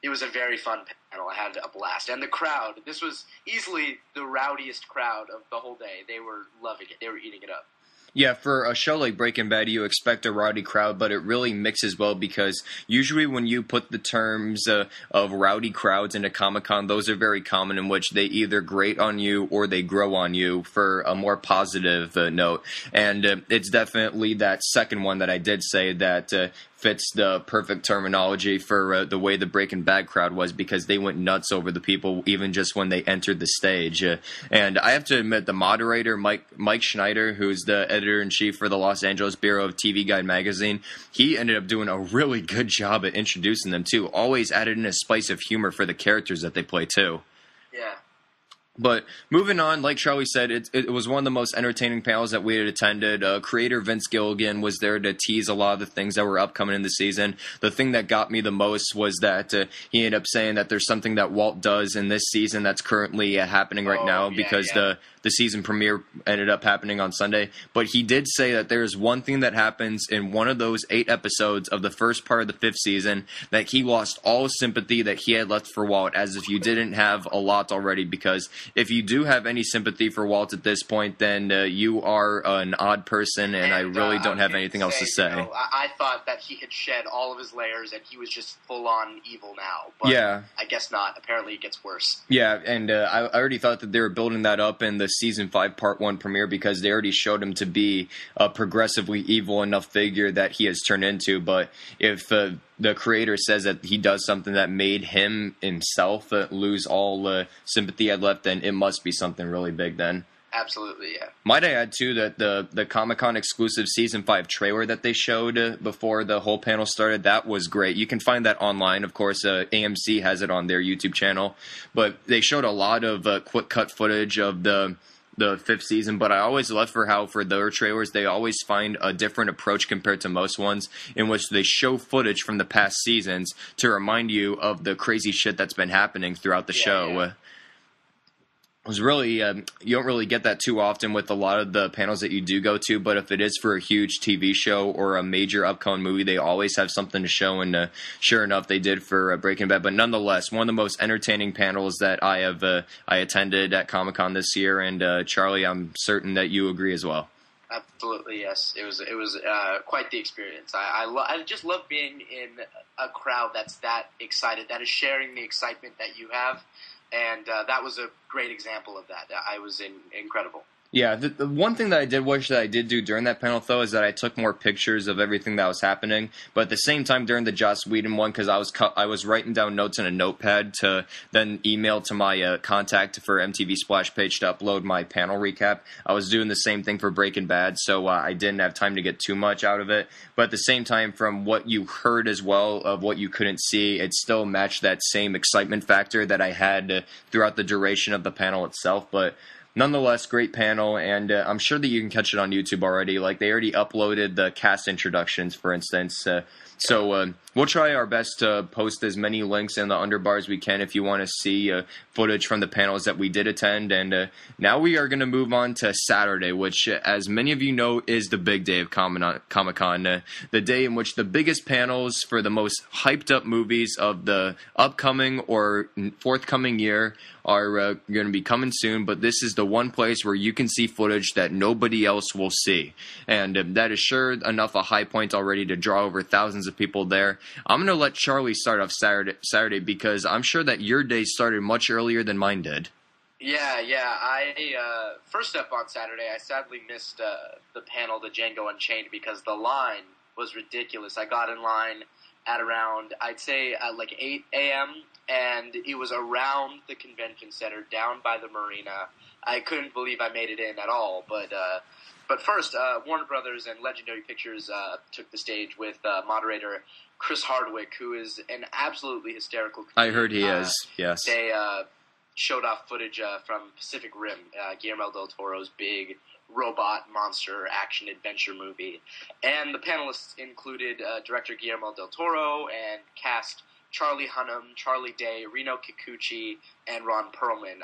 it was a very fun panel. I had a blast. And the crowd, this was easily the rowdiest crowd of the whole day. They were loving it. They were eating it up. Yeah, for a show like Breaking Bad, you expect a rowdy crowd, but it really mixes well because usually when you put the terms of rowdy crowds into Comic-Con, those are very common, in which they either grate on you or they grow on you for a more positive note. And it's definitely that second one that I did say that fits the perfect terminology for the way the Breaking Bad crowd was, because they went nuts over the people even just when they entered the stage. And I have to admit, the moderator, Mike Schneider, who's the editor-in-chief for the Los Angeles Bureau of TV Guide magazine, he ended up doing a really good job at introducing them, too. Always added in a spice of humor for the characters that they play, too. Yeah. But moving on, like Charlie said, it was one of the most entertaining panels that we had attended. Creator Vince Gilligan was there to tease a lot of the things that were upcoming in the season. The thing that got me the most was that he ended up saying that there's something that Walt does in this season that's currently happening right now, because the season premiere ended up happening on Sunday. But he did say that there's one thing that happens in one of those 8 episodes of the first part of the 5th season that he lost all sympathy that he had left for Walt, as if you didn't have a lot already, because if you do have any sympathy for Walt at this point, then you are an odd person, and I really don't have anything else to say. I thought that he had shed all of his layers and he was just full-on evil now. But I guess not. Apparently it gets worse. Yeah, and I already thought that they were building that up in the Season 5 Part 1 premiere, because they already showed him to be a progressively evil enough figure that he has turned into. But if the creator says that he does something that made him himself lose all sympathy had left, then it must be something really big then. Absolutely, yeah. Might I add, too, that the Comic-Con exclusive Season 5 trailer that they showed before the whole panel started, that was great. You can find that online, of course. AMC has it on their YouTube channel. But they showed a lot of quick-cut footage of the the fifth season, but I always love for their trailers, they always find a different approach compared to most ones, in which they show footage from the past seasons to remind you of the crazy shit that's been happening throughout the show. Yeah. It was really you don't really get that too often with a lot of the panels that you do go to, but if it is for a huge TV show or a major upcoming movie, they always have something to show, and sure enough, they did for Breaking Bad. But nonetheless, one of the most entertaining panels that I attended at Comic-Con this year, and Charlie, I'm certain that you agree as well. Absolutely, yes. It was quite the experience. I just love being in a crowd that's that excited, that is sharing the excitement that you have. And that was a great example of that. I was incredible. Yeah, the one thing that I did wish that I did do during that panel, though, is that I took more pictures of everything that was happening. But at the same time, during the Joss Whedon one, because I was writing down notes in a notepad to then email to my contact for MTV Splash page to upload my panel recap. I was doing the same thing for Breaking Bad, so I didn't have time to get too much out of it. But at the same time, from what you heard as well of what you couldn't see, it still matched that same excitement factor that I had throughout the duration of the panel itself. But nonetheless, great panel, and I'm sure that you can catch it on YouTube already. Like, they already uploaded the cast introductions, for instance. So we'll try our best to post as many links in the underbar as we can if you want to see footage from the panels that we did attend. And now we are going to move on to Saturday, which, as many of you know, is the big day of Comic-Con, the day in which the biggest panels for the most hyped-up movies of the upcoming or forthcoming year are going to be coming soon, but this is the one place where you can see footage that nobody else will see. And that is sure enough a high point already to draw over thousands of people there. I'm going to let Charlie start off Saturday because I'm sure that your day started much earlier than mine did. Yeah. I first up on Saturday, I sadly missed the panel, the Django Unchained, because the line was ridiculous. I got in line at around, I'd say, like 8 a.m., and it was around the convention center, down by the marina. I couldn't believe I made it in at all. But first, Warner Brothers and Legendary Pictures took the stage with moderator Chris Hardwick, who is an absolutely hysterical comedian. I heard he is, yes. They showed off footage from Pacific Rim, Guillermo del Toro's big robot monster action adventure movie. And the panelists included director Guillermo del Toro and cast Charlie Hunnam, Charlie Day, Reno Kikuchi, and Ron Perlman.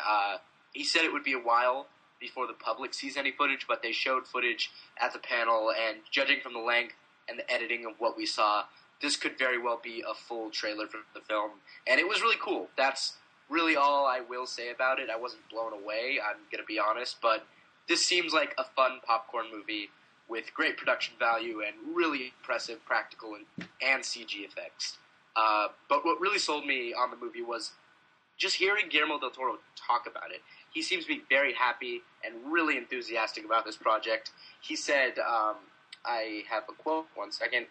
He said it would be a while before the public sees any footage, but they showed footage at the panel, and judging from the length and the editing of what we saw, this could very well be a full trailer for the film. And it was really cool. That's really all I will say about it. I wasn't blown away, I'm going to be honest, but this seems like a fun popcorn movie with great production value and really impressive practical and CG effects. But what really sold me on the movie was just hearing Guillermo del Toro talk about it. He seems to be very happy and really enthusiastic about this project. He said, I have a quote, one second.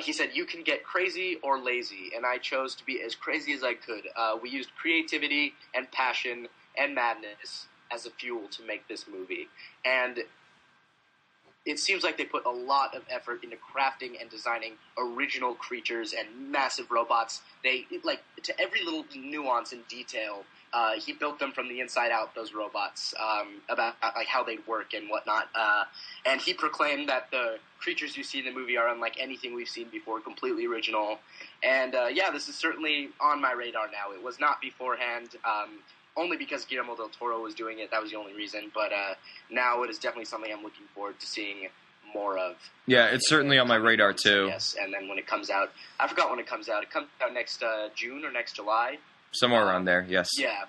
He said, "You can get crazy or lazy, and I chose to be as crazy as I could. We used creativity and passion and madness as a fuel to make this movie." And it seems like they put a lot of effort into crafting and designing original creatures and massive robots. They, like, to every little nuance and detail, he built them from the inside out, those robots, about like how they'd work and whatnot. And he proclaimed that the creatures you see in the movie are unlike anything we've seen before, completely original. And yeah, this is certainly on my radar now. It was not beforehand, only because Guillermo del Toro was doing it. That was the only reason. But now it is definitely something I'm looking forward to seeing more of. Yeah, it's certainly on my radar too. Yes, and then when it comes out, I forgot when it comes out. It comes out next June or next July. Somewhere around there, yes. Yeah.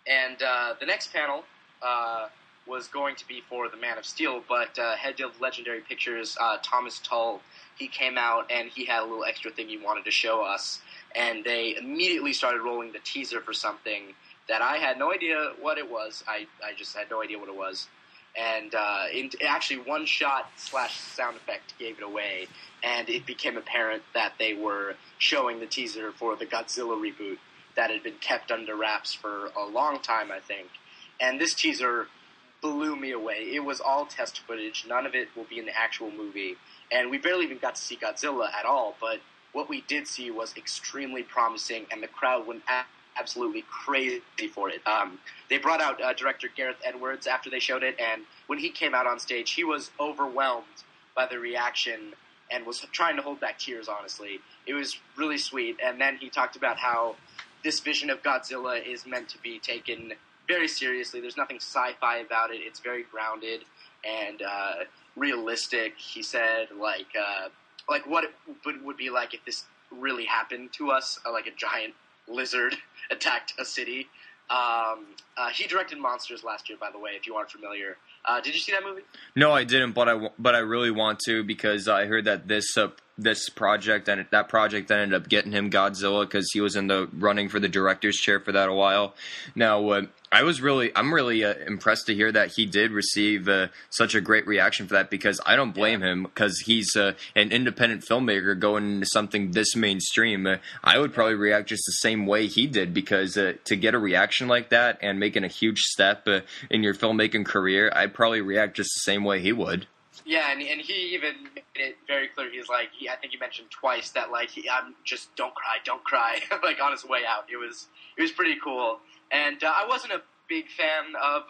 And the next panel was going to be for The Man of Steel, but head of Legendary Pictures, Thomas Tull, he came out and he had a little extra thing he wanted to show us. And they immediately started rolling the teaser for something that I had no idea what it was. I just had no idea what it was. And actually one shot / sound effect gave it away, and it became apparent that they were showing the teaser for the Godzilla reboot that had been kept under wraps for a long time, I think. And this teaser blew me away. It was all test footage. None of it will be in the actual movie. And we barely even got to see Godzilla at all, but what we did see was extremely promising, and the crowd went absolutely crazy for it. They brought out director Gareth Edwards after they showed it, and when he came out on stage, he was overwhelmed by the reaction and was trying to hold back tears, honestly. It was really sweet, and then he talked about how this vision of Godzilla is meant to be taken very seriously. There's nothing sci-fi about it. It's very grounded and realistic. He said, like what it would be like if this really happened to us, like a giant lizard attacked a city. He directed Monsters last year, by the way, if you aren't familiar. Did you see that movie? No, I didn't, but I really want to, because I heard that this project and that project ended up getting him Godzilla because he was in the running for the director's chair for that a while. Now, I'm really impressed to hear that he did receive such a great reaction for that, because I don't blame him, because he's an independent filmmaker going into something this mainstream. I would probably react just the same way he did, because to get a reaction like that and making a huge step in your filmmaking career, I'd probably react just the same way he would. Yeah, and he even made it very clear. He's like, I think he mentioned twice that, like, I'm just don't cry, like on his way out. It was pretty cool. And I wasn't a big fan of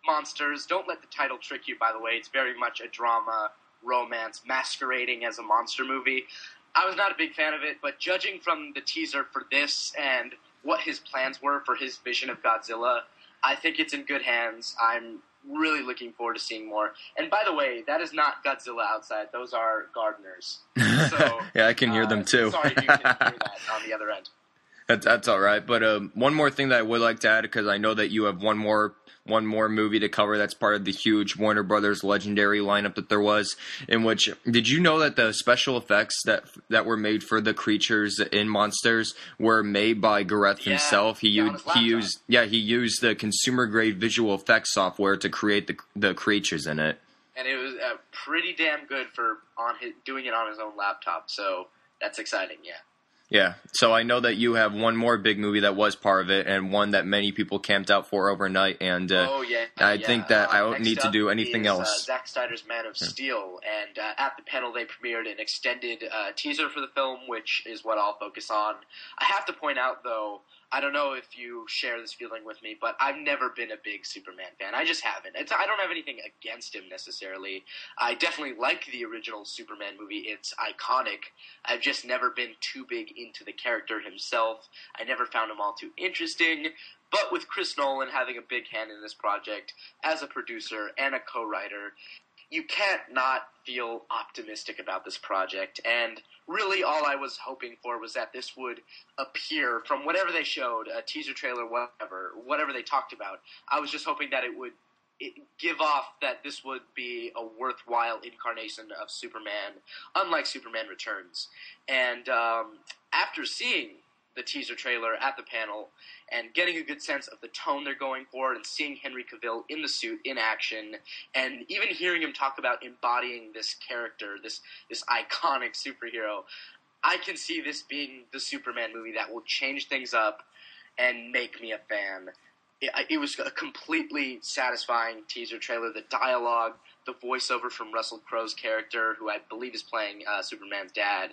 Monsters. Don't let the title trick you, by the way. It's very much a drama, romance, masquerading as a monster movie. I was not a big fan of it, but judging from the teaser for this and what his plans were for his vision of Godzilla, I think it's in good hands. I'm really looking forward to seeing more. And by the way, that is not Godzilla outside. Those are gardeners. So, yeah, I can hear them too. Sorry if you can hear that on the other end. That's all right. But one more thing that I would like to add, because I know that you have one more movie to cover that's part of the huge Warner Brothers legendary lineup that there was, in which, did you know that the special effects that were made for the creatures in Monsters were made by Gareth himself? He used the consumer grade visual effects software to create the creatures in it. And it was pretty damn good for doing it on his own laptop, so that's exciting, yeah. Yeah, so I know that you have one more big movie that was part of it, and one that many people camped out for overnight, and I think that I don't need to do anything else. Zack Snyder's Man of Steel, and at the panel they premiered an extended teaser for the film, which is what I'll focus on. I have to point out, though, I don't know if you share this feeling with me, but I've never been a big Superman fan. I just haven't. I don't have anything against him necessarily. I definitely like the original Superman movie. It's iconic. I've just never been too big into the character himself. I never found him all too interesting. But with Chris Nolan having a big hand in this project as a producer and a co-writer, you can't not feel optimistic about this project. And really all I was hoping for was that this would appear from whatever they showed, a teaser trailer, whatever they talked about. I was just hoping that it would give off that this would be a worthwhile incarnation of Superman, unlike Superman Returns. And after seeing the teaser trailer at the panel and getting a good sense of the tone they're going for, and seeing Henry Cavill in the suit in action, and even hearing him talk about embodying this character, this iconic superhero, I can see this being the Superman movie that will change things up and make me a fan. It was a completely satisfying teaser trailer. The dialogue, the voiceover from Russell Crowe's character, who I believe is playing Superman's dad,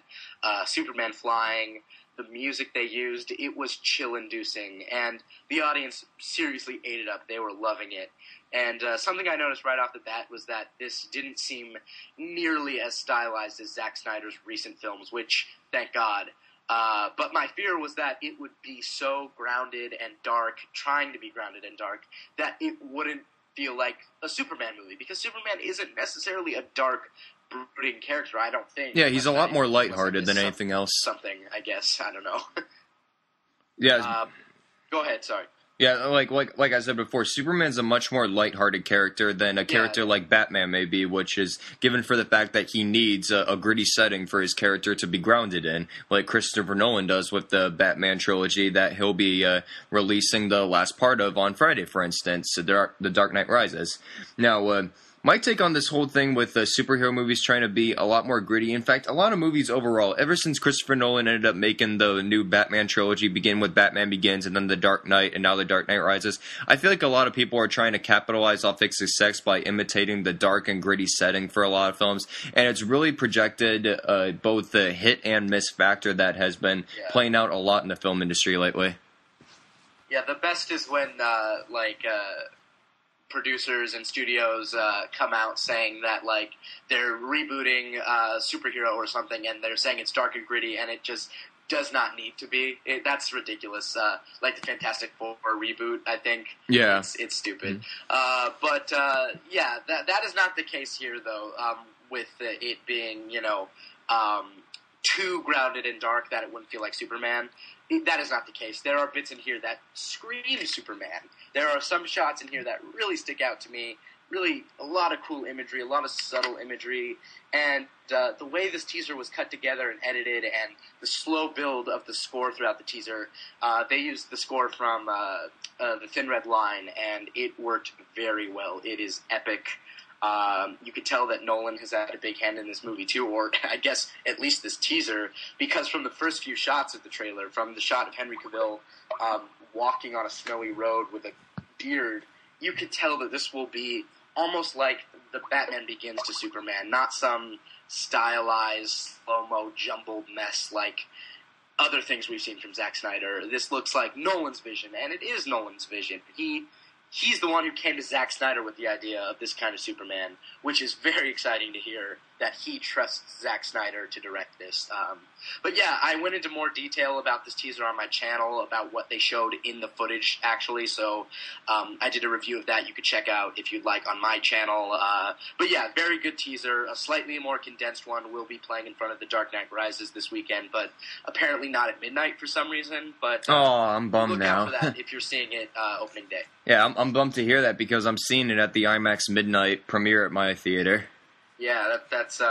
Superman flying, the music they used, it was chill-inducing, and the audience seriously ate it up. They were loving it. And something I noticed right off the bat was that this didn't seem nearly as stylized as Zack Snyder's recent films, which, thank God. But my fear was that it would be so grounded and dark, trying to be grounded and dark, that it wouldn't feel like a Superman movie, because Superman isn't necessarily a dark, brooding character, I don't think. Yeah, he's a lot more lighthearted than anything else. Something, I guess. I don't know. Yeah. Go ahead, sorry. Yeah, like I said before, Superman's a much more lighthearted character than a character like Batman may be, which is given for the fact that he needs a gritty setting for his character to be grounded in, like Christopher Nolan does with the Batman trilogy that he'll be releasing the last part of on Friday, for instance, The Dark Knight Rises. Now, my take on this whole thing with superhero movies trying to be a lot more gritty. In fact, a lot of movies overall, ever since Christopher Nolan ended up making the new Batman trilogy, begin with Batman Begins and then The Dark Knight and now The Dark Knight Rises, I feel like a lot of people are trying to capitalize off its success by imitating the dark and gritty setting for a lot of films. And it's really projected both the hit and miss factor that has been playing out a lot in the film industry lately. Yeah, the best is when producers and studios come out saying that like they're rebooting superhero or something, and they're saying it's dark and gritty, and it just does not need to be. That's ridiculous. Like the Fantastic Four reboot, I think. Yeah, it's stupid. But yeah, that is not the case here, though. With it being too grounded and dark that it wouldn't feel like Superman. That is not the case. There are bits in here that scream Superman. There are some shots in here that really stick out to me. Really, a lot of cool imagery, a lot of subtle imagery, and the way this teaser was cut together and edited, and the slow build of the score throughout the teaser. They used the score from The Thin Red Line, and it worked very well. It is epic. You could tell that Nolan has had a big hand in this movie too, or I guess at least this teaser, because from the first few shots of the trailer, from the shot of Henry Cavill walking on a snowy road with a beard, you could tell that this will be almost like the Batman Begins to Superman, not some stylized, slow-mo, jumbled mess like other things we've seen from Zack Snyder. This looks like Nolan's vision, and it is Nolan's vision. He's the one who came to Zack Snyder with the idea of this kind of Superman, which is very exciting to hear that he trusts Zack Snyder to direct this. But yeah, I went into more detail about this teaser on my channel, about what they showed in the footage, actually. So I did a review of that you could check out if you'd like on my channel. But yeah, very good teaser. A slightly more condensed one will be playing in front of The Dark Knight Rises this weekend, but apparently not at midnight for some reason. But I'm bummed look now. out for that if you're seeing it opening day. Yeah, I'm bummed to hear that because I'm seeing it at the IMAX midnight premiere at my theater. Yeah, that's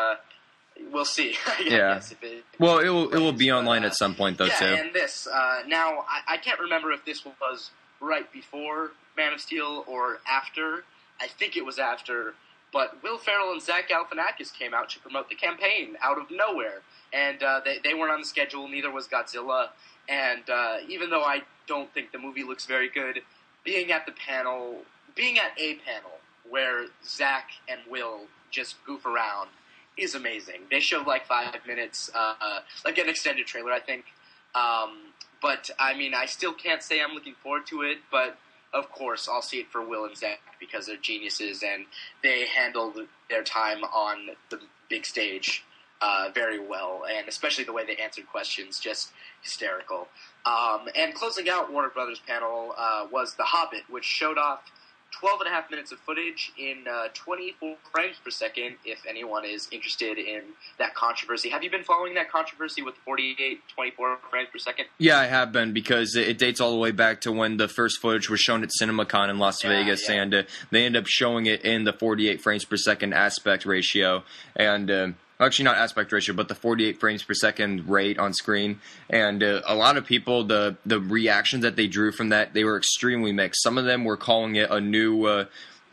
we'll see. Yeah. It will be online at some point though too. Yeah, and this now I can't remember if this was right before Man of Steel or after. I think it was after. But Will Ferrell and Zach Galifianakis came out to promote the campaign out of nowhere, and they weren't on the schedule. Neither was Godzilla. And even though I don't think the movie looks very good, being at a panel where Zach and Will just goof around is amazing. They showed like 5 minutes, like an extended trailer, I think. But I mean, I still can't say I'm looking forward to it, but of course I'll see it for Will and Zach because they're geniuses and they handled their time on the big stage very well, and especially the way they answered questions, just hysterical. And closing out Warner Brothers panel was The Hobbit, which showed off 12 and a half minutes of footage in 24 frames per second, if anyone is interested in that controversy. Have you been following that controversy with 48, 24 frames per second? Yeah, I have been, because it dates all the way back to when the first footage was shown at CinemaCon in Las Vegas, and they end up showing it in the 48 frames per second aspect ratio, and actually not aspect ratio, but the 48 frames per second rate on screen. And a lot of people, the reactions that they drew from that, they were extremely mixed. Some of them were calling it a new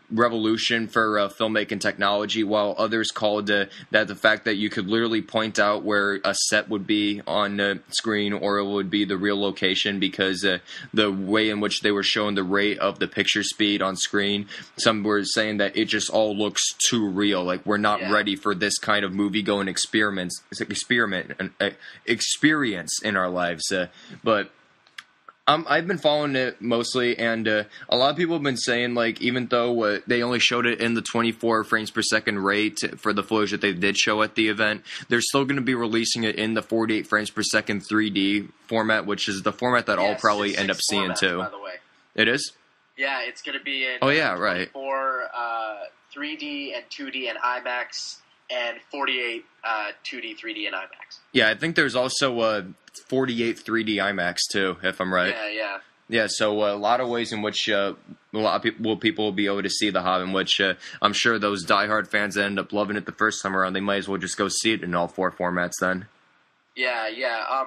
revolution for filmmaking technology, while others called that the fact that you could literally point out where a set would be on the screen, or it would be the real location, because the way in which they were showing the rate of the picture speed on screen, some were saying that it just all looks too real. Like, we're not ready for this kind of movie-going experience in our lives. But I've been following it mostly, and a lot of people have been saying, like, even though they only showed it in the 24 frames per second rate for the footage that they did show at the event, they're still going to be releasing it in the 48 frames per second 3D format, which is the format that I'll probably end up seeing too. By the way. It is? Yeah, it's going to be in 24 3D and 2D and IMAX, and 48 2D, 3D, and IMAX. Yeah, I think there's also 48 3D IMAX too, if I'm right. Yeah. Yeah, so a lot of ways in which a lot of people will be able to see The Hobbit, which I'm sure those diehard fans that end up loving it the first time around, they might as well just go see it in all four formats then. Yeah.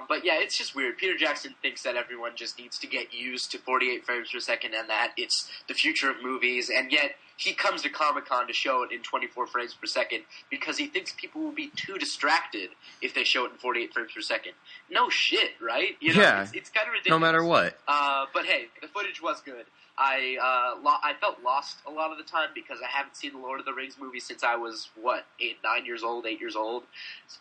But yeah, it's just weird. Peter Jackson thinks that everyone just needs to get used to 48 frames per second and that it's the future of movies, and yet he comes to Comic-Con to show it in 24 frames per second because he thinks people will be too distracted if they show it in 48 frames per second. No shit, right? You know, it's kind of ridiculous. No matter what. But hey, the footage was good. I felt lost a lot of the time because I haven't seen the Lord of the Rings movie since I was, 8 years old.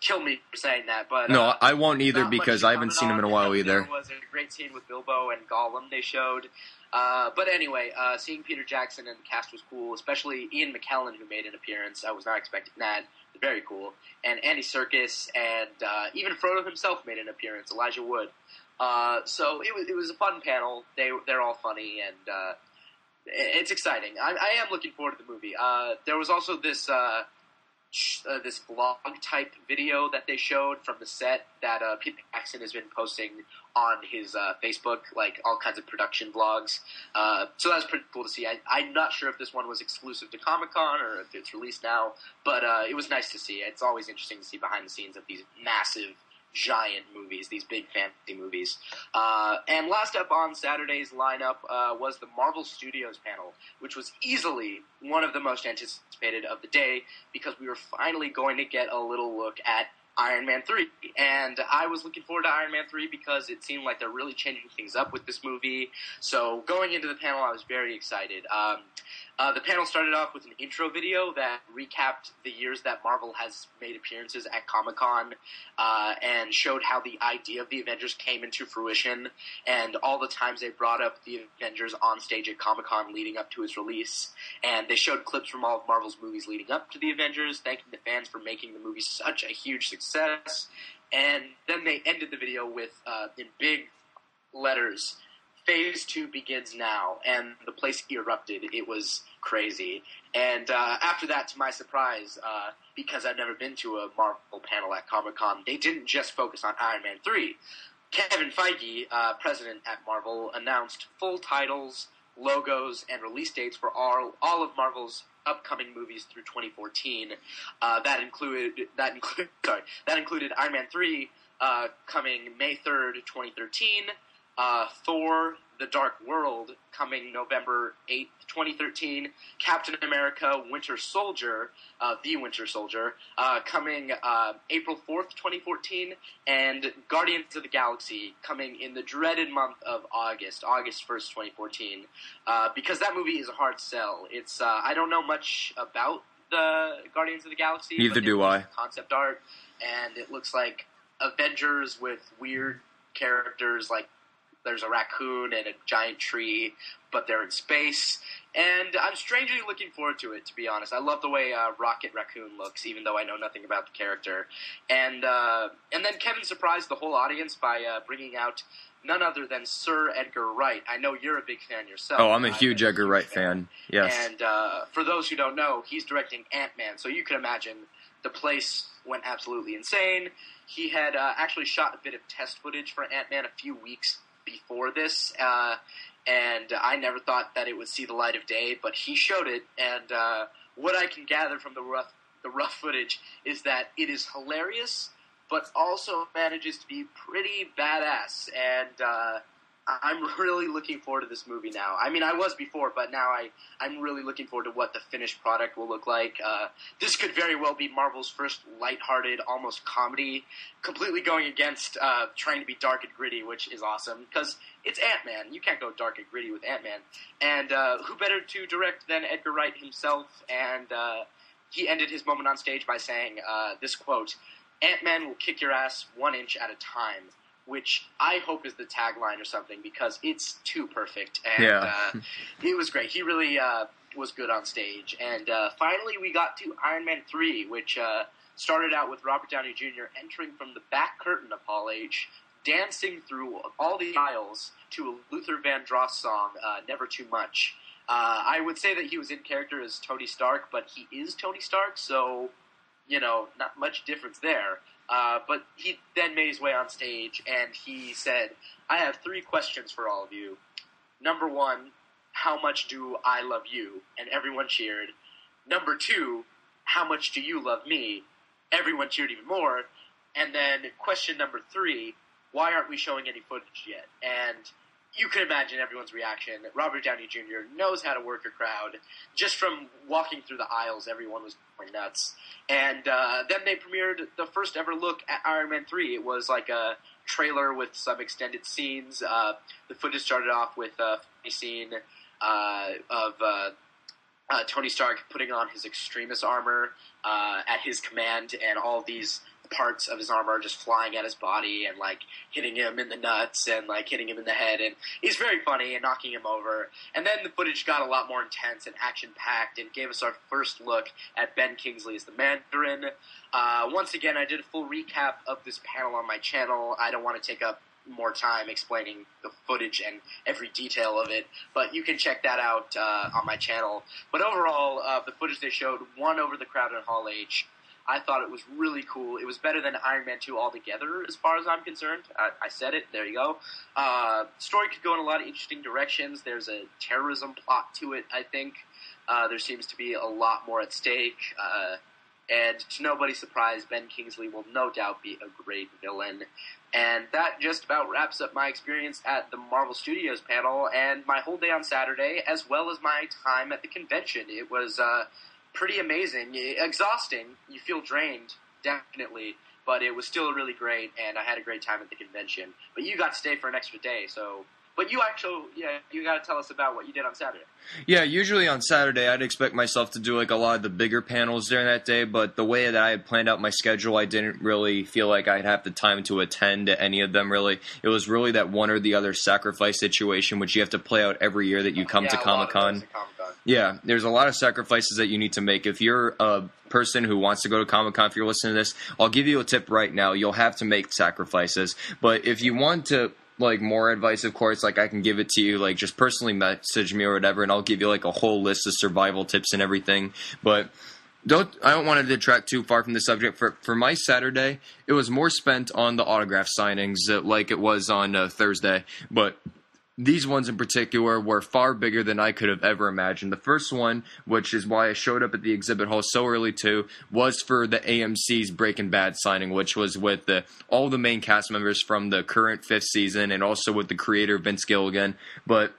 Kill me for saying that, but No, I won't either not because much I haven't to seen him in a comment while on. either. There was a great scene with Bilbo and Gollum they showed. But anyway, seeing Peter Jackson and the cast was cool, especially Ian McKellen, who made an appearance. I was not expecting that. Very cool. And Andy Serkis and even Frodo himself made an appearance, Elijah Wood. So it was a fun panel. They're all funny, and it's exciting. I am looking forward to the movie. There was also this this vlog type video that they showed from the set that Peter Jackson has been posting on his Facebook, like all kinds of production vlogs. So that was pretty cool to see. I'm not sure if this one was exclusive to Comic-Con or if it's released now, but it was nice to see. It's always interesting to see behind the scenes of these massive, giant movies, these big fantasy movies. And last up on Saturday's lineup was the Marvel Studios panel, which was easily one of the most anticipated of the day because we were finally going to get a little look at Iron Man 3. And I was looking forward to Iron Man 3 because it seemed like they're really changing things up with this movie. So going into the panel, I was very excited. The panel started off with an intro video that recapped the years that Marvel has made appearances at Comic-Con and showed how the idea of the Avengers came into fruition and all the times they brought up the Avengers on stage at Comic-Con leading up to its release. And they showed clips from all of Marvel's movies leading up to the Avengers, thanking the fans for making the movie such a huge success. And then they ended the video with, in big letters, Phase 2 begins now, and the place erupted. It was crazy. And after that, to my surprise, because I've never been to a Marvel panel at Comic-Con, they didn't just focus on Iron Man 3. Kevin Feige, president at Marvel, announced full titles, logos, and release dates for all of Marvel's upcoming movies through 2014. That included Iron Man 3 coming May 3rd, 2013. Thor: The Dark World coming November 8th, 2013. Captain America: Winter Soldier, The Winter Soldier, coming April 4th, 2014. And Guardians of the Galaxy coming in the dreaded month of August 1st, 2014. Because that movie is a hard sell. It's I don't know much about the Guardians of the Galaxy. Neither do I. Concept art, and it looks like Avengers with weird characters like there's a raccoon and a giant tree, but they're in space. And I'm strangely looking forward to it, to be honest. I love the way Rocket Raccoon looks, even though I know nothing about the character. And then Kevin surprised the whole audience by bringing out none other than Sir Edgar Wright. I know you're a big fan yourself. Oh, I'm a huge Edgar Wright fan. Yes. And for those who don't know, he's directing Ant-Man, so you can imagine the place went absolutely insane. He had actually shot a bit of test footage for Ant-Man a few weeks before this, and I never thought that it would see the light of day, but he showed it, and what I can gather from the rough footage is that it is hilarious, but also manages to be pretty badass, and I'm really looking forward to this movie now. I mean, I was before, but now I'm really looking forward to what the finished product will look like. This could very well be Marvel's first lighthearted, almost comedy, completely going against trying to be dark and gritty, which is awesome, because it's Ant-Man. You can't go dark and gritty with Ant-Man. And who better to direct than Edgar Wright himself? And he ended his moment on stage by saying this quote, "Ant-Man will kick your ass 1 inch at a time," which I hope is the tagline or something, because it's too perfect. And it was great. He really was good on stage. And finally we got to Iron Man 3, which started out with Robert Downey Jr. entering from the back curtain of Hall H, dancing through all the aisles to a Luther Vandross song, Never Too Much. I would say that he was in character as Tony Stark, but he is Tony Stark, so, not much difference there. But he then made his way on stage, and he said, "I have 3 questions for all of you. Number 1, how much do I love you?" And everyone cheered. Number 2, how much do you love me? Everyone cheered even more. And then question number 3, why aren't we showing any footage yet? And you can imagine everyone's reaction. Robert Downey Jr. knows how to work a crowd. Just from walking through the aisles, everyone was going nuts. And then they premiered the first ever look at Iron Man 3. It was like a trailer with some extended scenes. The footage started off with a funny scene of Tony Stark putting on his extremist armor at his command, and all these parts of his armor are just flying at his body and like hitting him in the nuts and like hitting him in the head, and he's very funny and knocking him over. And then the footage got a lot more intense and action packed and gave us our first look at Ben Kingsley as the Mandarin. Once again, I did a full recap of this panel on my channel. I don't want to take up more time explaining the footage and every detail of it, but you can check that out on my channel. But overall, the footage they showed won over the crowd in Hall H. I thought it was really cool. It was better than Iron Man 2 altogether, as far as I'm concerned. I said it. There you go. Story could go in a lot of interesting directions. There's a terrorism plot to it, I think. There seems to be a lot more at stake. And to nobody's surprise, Ben Kingsley will no doubt be a great villain. And that just about wraps up my experience at the Marvel Studios panel and my whole day on Saturday, as well as my time at the convention. It was pretty amazing. Exhausting. You feel drained, definitely. But it was still really great, and I had a great time at the convention. But you got to stay for an extra day, so... But you actually, you got to tell us about what you did on Saturday. Yeah, usually on Saturday, I'd expect myself to do like a lot of the bigger panels during that day, but the way that I had planned out my schedule, I didn't really feel like I'd have the time to attend to any of them, really. It was really that one or the other sacrifice situation, which you have to play out every year that you come to Comic-Con. Yeah, there's a lot of sacrifices that you need to make. If you're a person who wants to go to Comic-Con, if you're listening to this, I'll give you a tip right now. You'll have to make sacrifices, but if you want to... like more advice, of course, like I can give it to you, like just personally message me or whatever, and I'll give you like a whole list of survival tips and everything. But I don't want to detract too far from the subject. For my Saturday, it was more spent on the autograph signings, like it was on Thursday. But these ones in particular were far bigger than I could have ever imagined. The first one, which is why I showed up at the exhibit hall so early too, was for the AMC's Breaking Bad signing, which was with all the main cast members from the current 5th season and also with the creator Vince Gilligan. But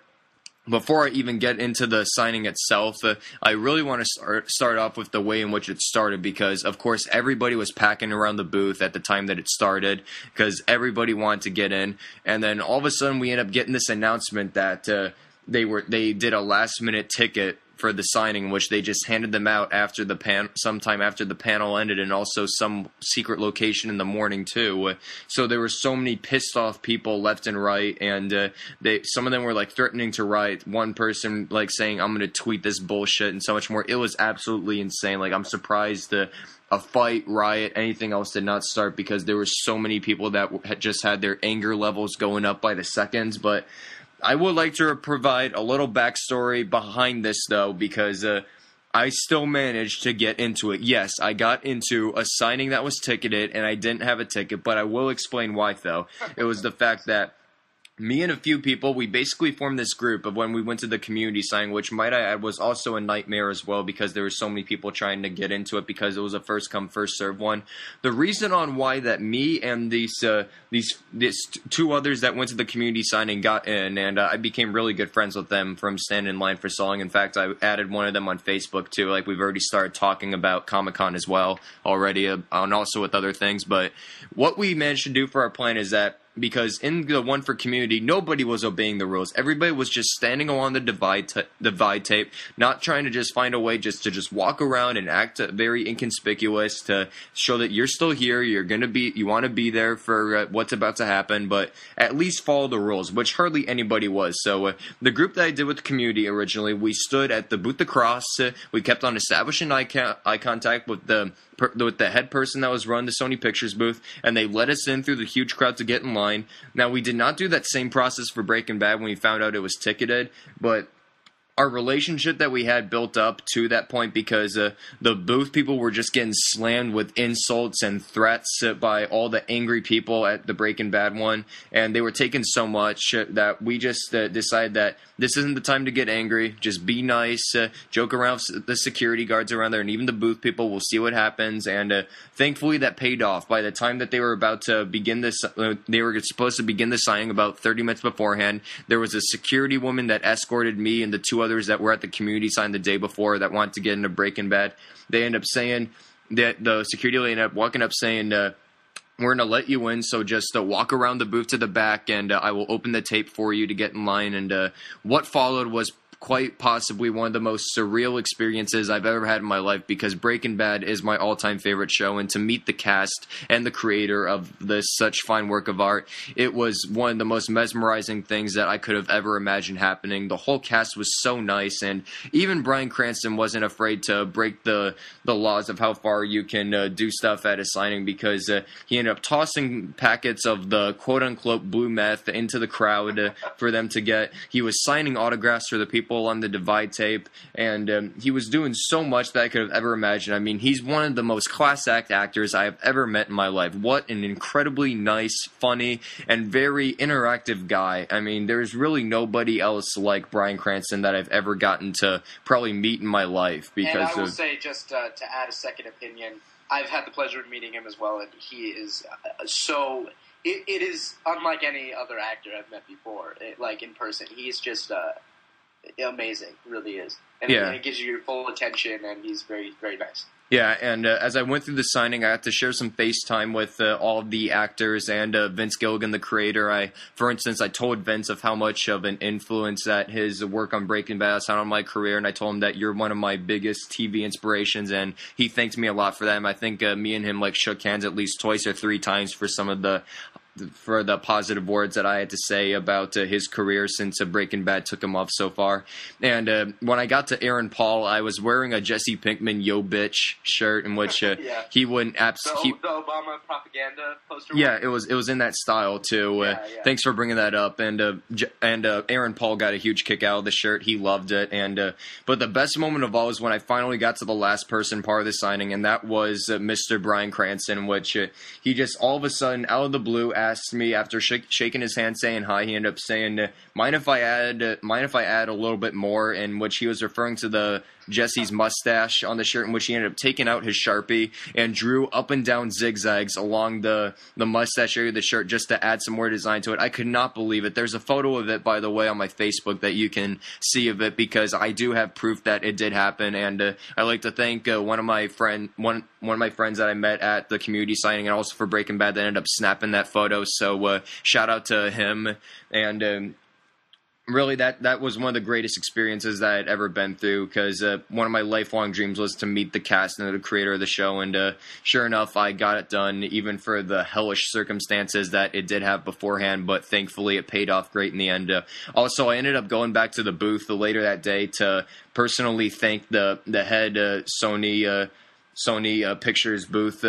before I even get into the signing itself, I really want to start off with the way in which it started because, of course, everybody was packing around the booth at the time that it started because everybody wanted to get in. And then all of a sudden we end up getting this announcement that they did a last-minute ticket for the signing, which they just handed them out after sometime after the panel ended, and also some secret location in the morning too. So there were so many pissed off people left and right, and some of them were like threatening to riot. One person like saying, "I'm going to tweet this bullshit," and so much more. It was absolutely insane. Like I'm surprised a fight, riot, anything else did not start because there were so many people that had just had their anger levels going up by the seconds, but. I would like to provide a little backstory behind this, though, because I still managed to get into it. Yes, I got into a signing that was ticketed, and I didn't have a ticket, but I will explain why, though. It was the fact that me and a few people, we basically formed this group of when we went to the community signing, which might I add was also a nightmare as well because there were so many people trying to get into it because it was a first come first serve one. The reason on why that me and these two others that went to the community signing got in, and I became really good friends with them from standing in line for so long. In fact, I added one of them on Facebook too. Like we've already started talking about Comic-Con as well already, and also with other things. But what we managed to do for our plan is that. Because in the one for community, nobody was obeying the rules. Everybody was just standing along the divide tape, not trying to just find a way just to walk around and act very inconspicuous to show that you're still here, you want to be there for what's about to happen, but at least follow the rules, which hardly anybody was. So the group that I did with the community originally, we stood at the booth across. We kept on establishing eye contact with the head person that was running the Sony Pictures booth, and they let us in through the huge crowd to get in line. Now, we did not do that same process for Breaking Bad when we found out it was ticketed, but our relationship that we had built up to that point because the booth people were just getting slammed with insults and threats by all the angry people at the Breaking Bad one, and they were taking so much that we just decided that this isn't the time to get angry. Just be nice, joke around with the security guards around there, and even the booth people. We'll see what happens, and thankfully that paid off. By the time that they were about to begin this, they were supposed to begin the signing about 30 minutes beforehand. There was a security woman that escorted me and the two others that were at the community sign the day before that wanted to get into Breaking Bad. They end up saying that the security lady ended up walking up saying, we're going to let you in, so just walk around the booth to the back, and I will open the tape for you to get in line. And what followed was quite possibly one of the most surreal experiences I've ever had in my life, because Breaking Bad is my all-time favorite show, and to meet the cast and the creator of this such fine work of art, it was one of the most mesmerizing things that I could have ever imagined happening. The whole cast was so nice, and even Bryan Cranston wasn't afraid to break the laws of how far you can do stuff at a signing, because he ended up tossing packets of the quote-unquote blue meth into the crowd for them to get. He was signing autographs for the people on the Divide tape, and he was doing so much that I could have ever imagined. I mean, he's one of the most class act actors I have ever met in my life. What an incredibly nice, funny, and very interactive guy. I mean, there's really nobody else like Bryan Cranston that I've ever gotten to probably meet in my life. Because and I will say, just to add a second opinion, I've had the pleasure of meeting him as well, and he is so... It is unlike any other actor I've met before, like in person. He's just amazing, really is. And it gives you your full attention, and he's very, very nice. Yeah, and as I went through the signing, I had to share some FaceTime with all of the actors and Vince Gilligan, the creator. For instance, I told Vince of how much of an influence that his work on Breaking Bad has had on my career, and I told him that you're one of my biggest TV inspirations, and he thanked me a lot for that. And I think me and him shook hands at least twice or three times for the positive words that I had to say about his career since Breaking Bad took him off so far. And when I got to Aaron Paul, I was wearing a Jesse Pinkman Yo Bitch shirt, in which he wouldn't the Obama propaganda poster. Yeah, it was in that style too. Thanks for bringing that up. And Aaron Paul got a huge kick out of the shirt. He loved it. And but the best moment of all is when I finally got to the last person part of the signing, and that was Mr. Bryan Cranston, which he just all of a sudden out of the blue asked me, after shaking his hand saying hi, he ended up saying, mind if I add a little bit more, in which he was referring to the Jesse's mustache on the shirt, in which he ended up taking out his Sharpie and drew up and down zigzags along the mustache area of the shirt just to add some more design to it. I could not believe it. There's a photo of it, by the way, on my Facebook that you can see of it, because I do have proof that it did happen. And I'd like to thank one of my friends that I met at the community signing, and also for Breaking Bad, that ended up snapping that photo. So shout out to him. And really, that was one of the greatest experiences that I'd ever been through, because one of my lifelong dreams was to meet the cast and the creator of the show, and sure enough, I got it done, even for the hellish circumstances that it did have beforehand, but thankfully it paid off great in the end. Also, I ended up going back to the booth later that day to personally thank the head Sony Pictures booth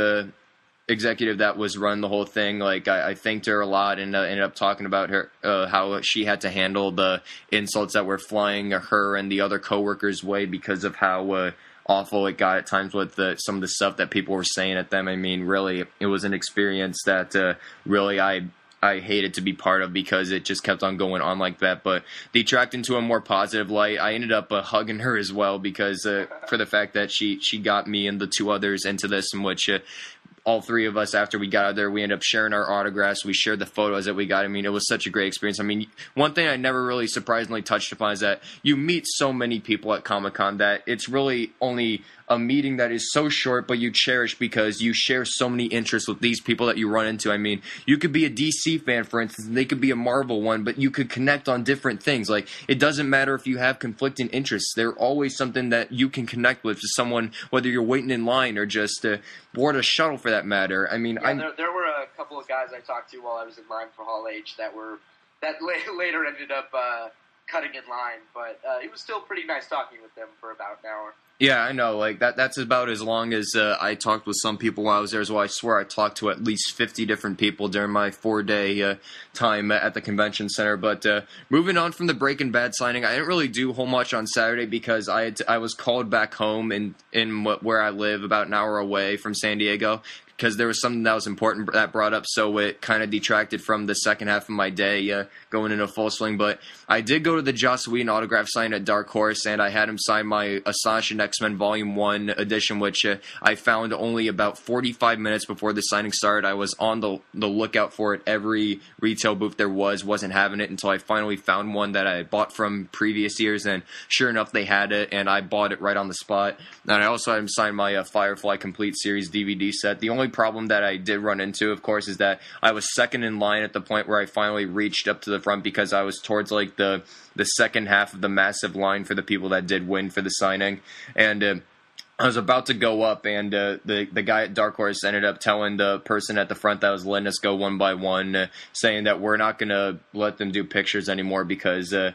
executive that was running the whole thing. I thanked her a lot, and ended up talking about her how she had to handle the insults that were flying her and the other coworkers' way because of how awful it got at times with some of the stuff that people were saying at them. I mean, really, it was an experience that really I hated to be part of, because it just kept on going on like that. But detract into a more positive light, I ended up hugging her as well, because for the fact that she got me and the two others into this, in which all three of us, after we got out there, we ended up sharing our autographs. We shared the photos that we got. I mean, it was such a great experience. I mean, one thing I never really surprisingly touched upon is that you meet so many people at Comic-Con that it's really only a meeting that is so short, but you cherish, because you share so many interests with these people that you run into. I mean, you could be a DC fan, for instance, and they could be a Marvel one, but you could connect on different things. Like, it doesn't matter if you have conflicting interests. There's always something that you can connect with to someone, whether you're waiting in line or just board a shuttle for that matter. I mean, there were a couple of guys I talked to while I was in line for Hall H that later ended up cutting in line, but it was still pretty nice talking with them for about an hour. Yeah, I know. That's about as long as I talked with some people while I was there as well. I swear I talked to at least 50 different people during my 4-day time at the convention center. But moving on from the Breaking Bad signing, I didn't really do whole much on Saturday, because I was called back home in where I live, about an hour away from San Diego, because there was something that was important that brought up, so it kind of detracted from the second half of my day going into full swing. But I did go to the Joss Whedon autograph sign at Dark Horse, and I had him sign my Astonishing X-Men Volume 1 edition, which I found only about 45 minutes before the signing started. I was on the lookout for it. Every retail booth there wasn't having it, until I finally found one that I bought from previous years, and sure enough, they had it, and I bought it right on the spot. And I also had him sign my Firefly Complete Series DVD set. The only problem that I did run into, of course, is that I was second in line at the point where I finally reached up to the front because I was towards like the second half of the massive line for the people that did win for the signing. And I was about to go up, and the guy at Dark Horse ended up telling the person at the front that was letting us go one by one, saying that we're not going to let them do pictures anymore because the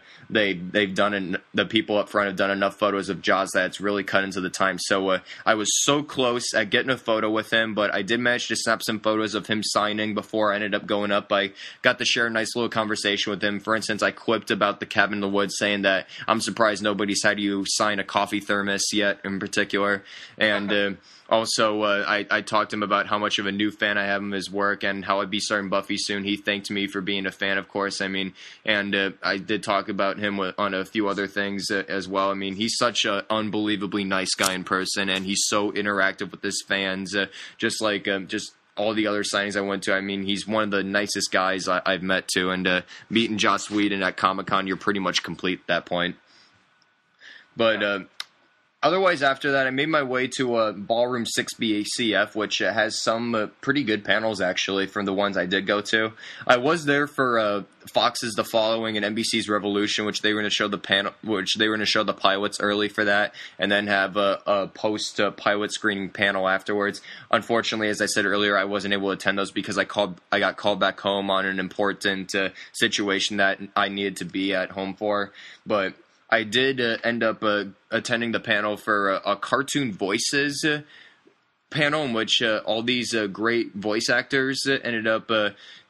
people up front have done enough photos of Jaws that it's really cut into the time. So I was so close at getting a photo with him, but I did manage to snap some photos of him signing before I ended up going up. I got to share a nice little conversation with him. For instance, I quipped about the Cabin in the Woods, saying that I'm surprised nobody's had you sign a coffee thermos yet in particular. And also, I talked to him about how much of a new fan I have of his work and how I'd be starting Buffy soon. He thanked me for being a fan, of course. I mean, and I did talk about him on a few other things as well. I mean, he's such an unbelievably nice guy in person, and he's so interactive with his fans, just like just all the other signings I went to. I mean, he's one of the nicest guys I've met too. And meeting Joss Whedon at Comic-Con, you're pretty much complete at that point. But otherwise, after that, I made my way to Ballroom 6BCF, which has some pretty good panels, actually, from the ones I did go to. I was there for Fox's The Following and NBC's Revolution, which they were going to show the pilots early for that, and then have a post-pilot screening panel afterwards. Unfortunately, as I said earlier, I wasn't able to attend those because I got called back home on an important situation that I needed to be at home for, but I did end up attending the panel for a Cartoon Voices panel in which all these great voice actors ended up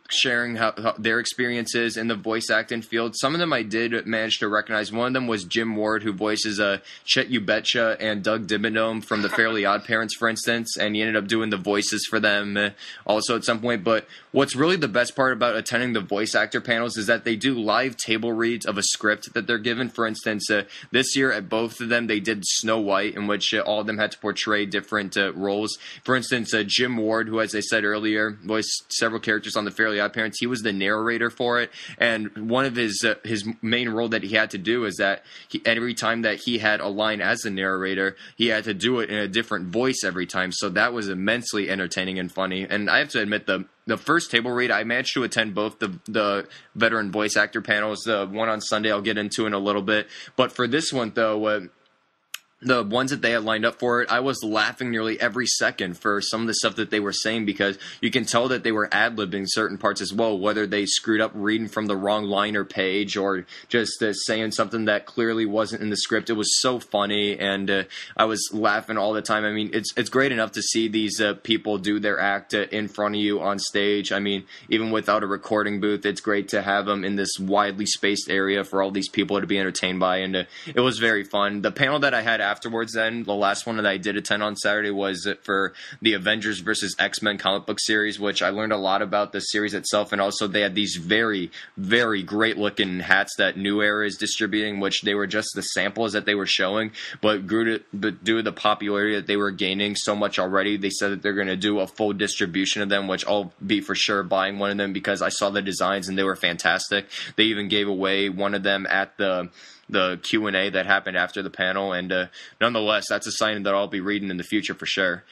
sharing how their experiences in the voice acting field. Some of them I did manage to recognize. One of them was Jim Ward, who voices Chet You Betcha and Doug Dimmadome from the Fairly Odd Parents, for instance, and he ended up doing the voices for them also at some point. But what's really the best part about attending the voice actor panels is that they do live table reads of a script that they're given. For instance, this year at both of them, they did Snow White, in which all of them had to portray different roles. For instance, Jim Ward, who, as I said earlier, voiced several characters on the Fairly Odd Parents, he was the narrator for it, and one of his main role that he had to do is that every time that he had a line as a narrator, he had to do it in a different voice every time, so that was immensely entertaining and funny. And I have to admit, the first table read, I managed to attend both the veteran voice actor panels. The one on Sunday I'll get into in a little bit, but for this one, though, the ones that they had lined up for it, I was laughing nearly every second for some of the stuff that they were saying, because you can tell that they were ad-libbing certain parts as well, whether they screwed up reading from the wrong line or page or just saying something that clearly wasn't in the script. It was so funny, and I was laughing all the time. I mean, it's great enough to see these people do their act in front of you on stage. I mean, even without a recording booth, it's great to have them in this widely spaced area for all these people to be entertained by, and it was very fun. The panel that I had afterwards, then the last one that I did attend on Saturday was for the Avengers versus X-Men comic book series, which I learned a lot about the series itself, and also they had these very, very great looking hats that New Era is distributing, which they were just the samples that they were showing, but due to the popularity that they were gaining so much already, they said that they're going to do a full distribution of them, which I'll be for sure buying one of them because I saw the designs and they were fantastic. They even gave away one of them at the Q&A that happened after the panel, and nonetheless, that's a sign that I'll be reading in the future for sure.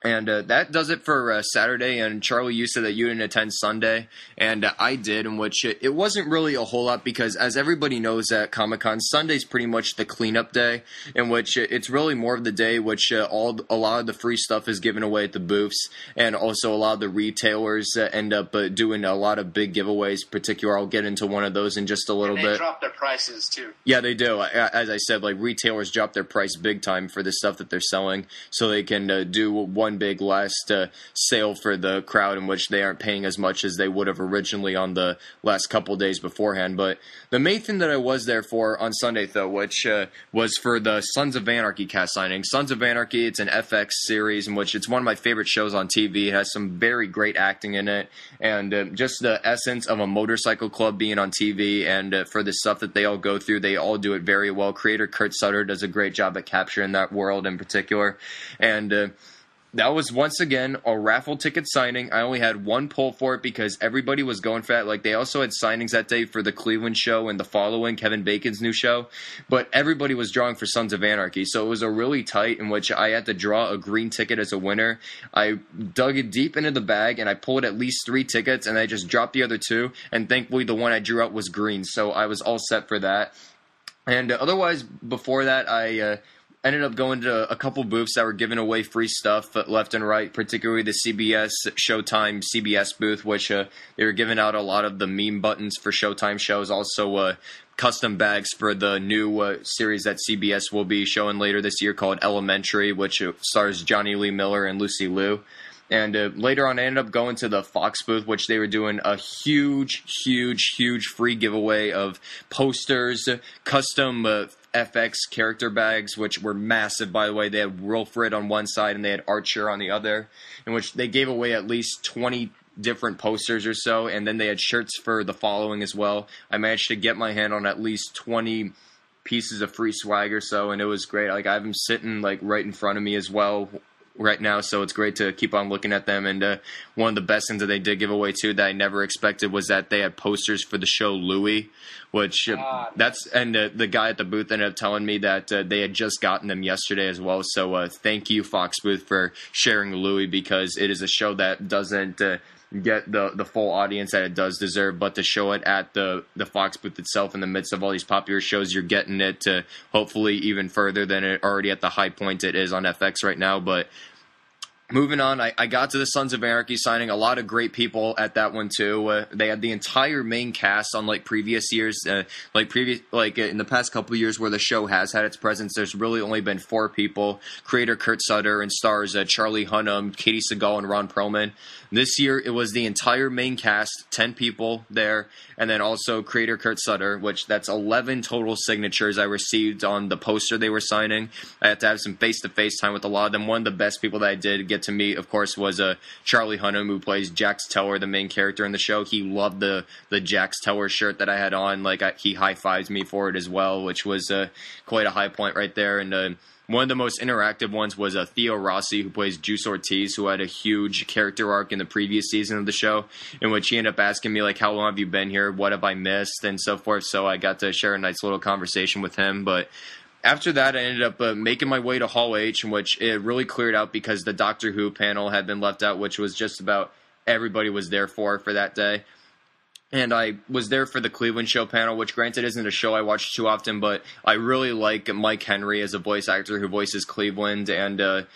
And that does it for Saturday. And Charlie, you said that you didn't attend Sunday, and I did, in which it wasn't really a whole lot because, as everybody knows at Comic-Con, Sunday's pretty much the cleanup day, in which it's really more of the day which a lot of the free stuff is given away at the booths, and also a lot of the retailers end up doing a lot of big giveaways. Particular, I'll get into one of those in just a little bit. They drop their prices too. Yeah, they do. As I said, like, retailers drop their price big time for the stuff that they're selling, so they can do one big last sale for the crowd, in which they aren't paying as much as they would have originally on the last couple days beforehand. But the main thing that I was there for on Sunday, though, which was for the Sons of Anarchy cast signing. Sons of Anarchy, it's an FX series in which it's one of my favorite shows on TV. It has some very great acting in it, and just the essence of a motorcycle club being on TV, and for the stuff that they all go through, they all do it very well. Creator Kurt Sutter does a great job at capturing that world in particular, and that was once again a raffle ticket signing. I only had one pull for it because everybody was going for that. Like, they also had signings that day for the Cleveland show and the following, Kevin Bacon's new show. But everybody was drawing for Sons of Anarchy. So it was a really tight in which I had to draw a green ticket as a winner. I dug it deep into the bag and I pulled at least 3 tickets and I just dropped the other 2. And thankfully the one I drew out was green. So I was all set for that. And otherwise, before that, I ended up going to a couple booths that were giving away free stuff left and right, particularly the CBS Showtime CBS booth, which they were giving out a lot of the meme buttons for Showtime shows, also custom bags for the new series that CBS will be showing later this year called Elementary, which stars Johnny Lee Miller and Lucy Liu. And later on, I ended up going to the Fox booth, which they were doing a huge free giveaway of posters, custom FX character bags, which were massive, by the way. They had Wilfred on one side and they had Archer on the other, in which they gave away at least 20 different posters or so, and then they had shirts for the following as well. I managed to get my hand on at least 20 pieces of free swag or so, and it was great. Like, I have them sitting like right in front of me as well right now, so it's great to keep on looking at them. And one of the best things that they did give away too that I never expected was that they had posters for the show Louie, which the guy at the booth ended up telling me that they had just gotten them yesterday as well. So thank you, Fox booth, for sharing Louie, because it is a show that doesn't get the full audience that it does deserve, but to show it at the Fox booth itself in the midst of all these popular shows, you're getting it to hopefully even further than it already at the high point it is on FX right now. But moving on, I got to the Sons of Anarchy signing. A lot of great people at that one too. They had the entire main cast, unlike previous years. In the past couple of years where the show has had its presence, there's really only been 4 people. Creator Kurt Sutter and stars Charlie Hunnam, Katie Seagal, and Ron Perlman. This year, it was the entire main cast, 10 people there, and then also creator Kurt Sutter, which that's 11 total signatures I received on the poster they were signing. I had to have some face-to-face time with a lot of them. One of the best people that I did get to meet, of course, was Charlie Hunnam, who plays Jax Teller, the main character in the show. He loved the Jax Teller shirt that I had on. He high-fived me for it as well, which was quite a high point right there. And one of the most interactive ones was Theo Rossi, who plays Juice Ortiz, who had a huge character arc in the previous season of the show, in which he ended up asking me, how long have you been here? What have I missed? And so forth. So I got to share a nice little conversation with him. But after that, I ended up making my way to Hall H, in which it really cleared out because the Doctor Who panel had been left out, which was just about everybody was there for that day. And I was there for the Cleveland show panel, which granted isn't a show I watch too often, but I really like Mike Henry as a voice actor who voices Cleveland, and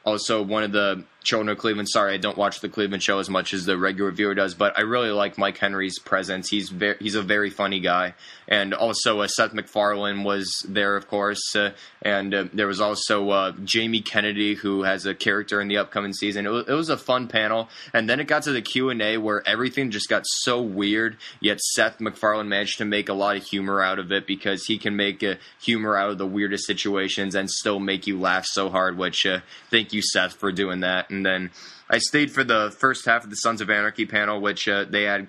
also one of the children of Cleveland. Sorry, I don't watch the Cleveland show as much as the regular viewer does, but I really like Mike Henry's presence. He's a very funny guy. And also Seth MacFarlane was there, of course, and there was also Jamie Kennedy, who has a character in the upcoming season. It was a fun panel, and then it got to the Q&A where everything just got so weird, yet Seth MacFarlane managed to make a lot of humor out of it, because he can make humor out of the weirdest situations and still make you laugh so hard, which thank you, Seth, for doing that. And then I stayed for the first half of the Sons of Anarchy panel, which they had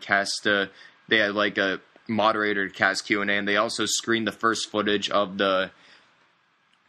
a moderator to cast Q&A, and they also screened the first footage of the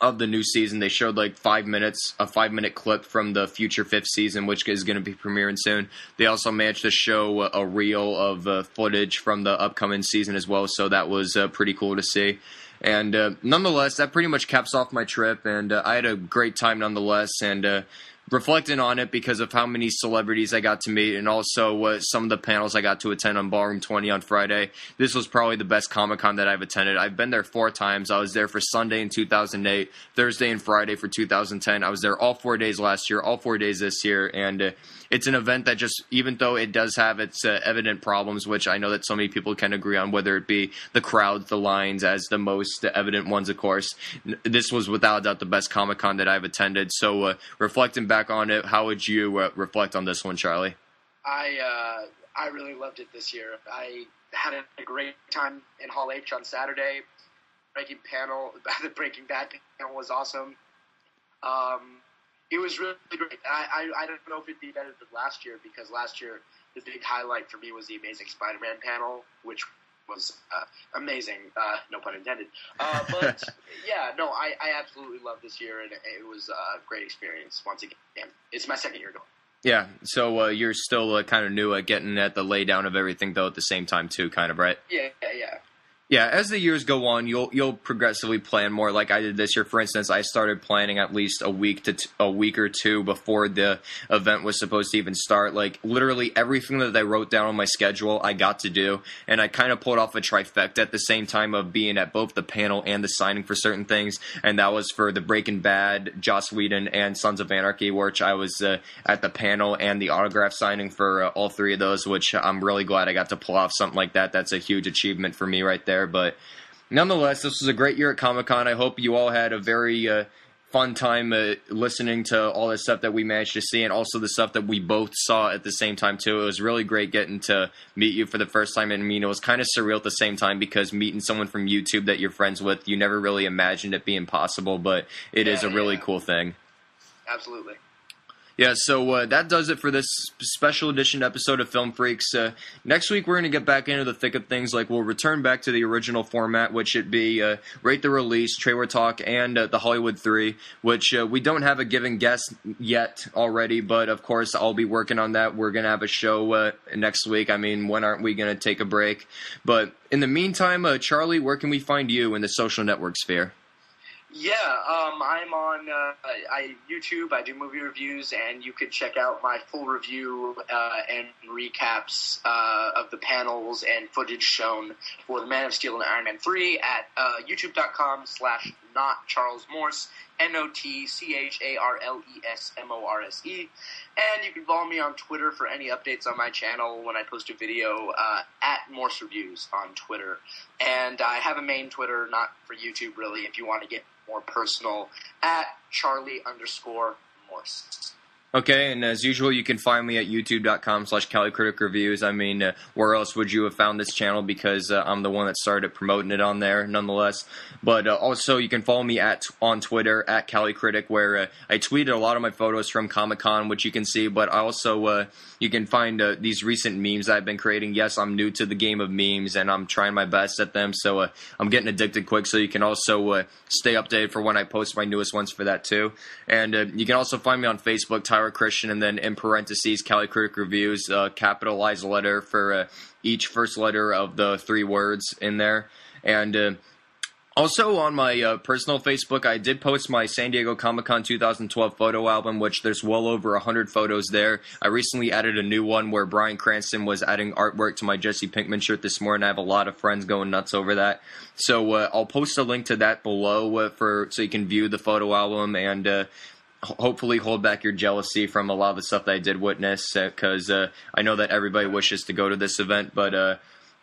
new season. They showed 5 minutes, a 5-minute clip from the future 5th season, which is going to be premiering soon. They also managed to show a reel of footage from the upcoming season as well, so that was pretty cool to see. And nonetheless, that pretty much caps off my trip, and I had a great time nonetheless, and reflecting on it because of how many celebrities I got to meet, and also some of the panels I got to attend on Ballroom 20 on Friday. This was probably the best Comic-Con that I've attended. I've been there 4 times. I was there for Sunday in 2008, Thursday and Friday for 2010. I was there all 4 days last year, all 4 days this year, and it's an event that just, even though it does have its evident problems, which I know that so many people can agree on, whether it be the crowds, the lines, as the most evident ones, of course, this was without a doubt the best Comic-Con that I've attended. So reflecting back on it, how would you reflect on this one, Charlie? I really loved it this year. I had a great time in Hall H on Saturday. The Breaking Bad panel was awesome. It was really great. I don't know if it'd be better than last year, because last year the big highlight for me was the Amazing Spider-Man panel, which was amazing. No pun intended. But yeah, no, I absolutely loved this year, and it was a great experience once again. It's my second year going. Yeah, so you're still kind of new at getting at the laydown of everything, though, at the same time, too, kind of, right? Yeah. Yeah, as the years go on, you'll progressively plan more. Like I did this year, for instance, I started planning at least a week or two before the event was supposed to even start. Like literally everything that I wrote down on my schedule, I got to do, and I kind of pulled off a trifecta at the same time of being at both the panel and the signing for certain things. And that was for the Breaking Bad, Joss Whedon, and Sons of Anarchy, which I was at the panel and the autograph signing for all three of those. Which I'm really glad I got to pull off something like that. That's a huge achievement for me right there. But nonetheless, this was a great year at Comic-Con. I hope you all had a very fun time listening to all the stuff that we managed to see, and also the stuff that we both saw at the same time, too. It was really great getting to meet you for the first time. And I mean, it was kind of surreal at the same time, because meeting someone from YouTube that you're friends with, you never really imagined it being possible, but it is a really cool thing. Absolutely. Yeah, so that does it for this special edition episode of Film Freaks. Next week, we're going to get back into the thick of things. Like, we'll return back to the original format, which should be Rate the Release, Trailer Talk, and the Hollywood 3, which we don't have a given guest yet already, but of course, I'll be working on that. We're going to have a show next week. I mean, when aren't we going to take a break? But in the meantime, Charlie, where can we find you in the social network sphere? Yeah, I'm on YouTube. I do movie reviews, and you could check out my full review and recaps of the panels and footage shown for The Man of Steel and Iron Man 3 at youtube.com/NotCharlesMorse, NotCharlesMorse. And you can follow me on Twitter for any updates on my channel when I post a video at Morse Reviews on Twitter. And I have a main Twitter, not for YouTube really, if you want to get more personal, at Charlie_Morse. Okay, and as usual, you can find me at youtube.com/CaliCriticReviews. I mean, where else would you have found this channel? Because I'm the one that started promoting it on there, nonetheless. But also, you can follow me on Twitter, at CaliCritic, where I tweeted a lot of my photos from Comic-Con, which you can see. But I also, you can find these recent memes I've been creating. Yes, I'm new to the game of memes, and I'm trying my best at them. So I'm getting addicted quick, so you can also stay updated for when I post my newest ones for that, too. And you can also find me on Facebook, Tyler Christian, and then in parentheses, CaliCriticReviews, capitalized letter for each first letter of the three words in there. And also on my personal Facebook, I did post my San Diego Comic-Con 2012 photo album, which there's well over 100 photos there. I recently added a new one where Bryan Cranston was adding artwork to my Jesse Pinkman shirt this morning. I have a lot of friends going nuts over that. So I'll post a link to that below so you can view the photo album and hopefully hold back your jealousy from a lot of the stuff that I did witness, because I know that everybody wishes to go to this event. But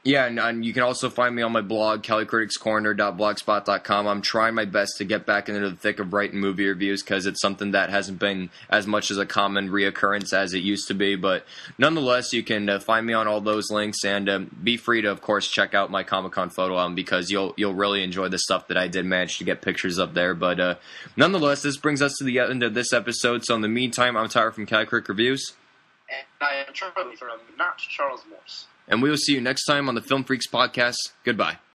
yeah, and you can also find me on my blog, CaliCriticsCorner.blogspot.com. I'm trying my best to get back into the thick of writing movie reviews, because it's something that hasn't been as much as a common reoccurrence as it used to be. But nonetheless, you can find me on all those links, and be free to, of course, check out my Comic-Con photo album, because you'll really enjoy the stuff that I did manage to get pictures of there. But nonetheless, this brings us to the end of this episode. So in the meantime, I'm Tyler from CaliCriticReviews. And I am Charlie from NotCharlesMorse. And we will see you next time on the Film Freaks podcast. Goodbye.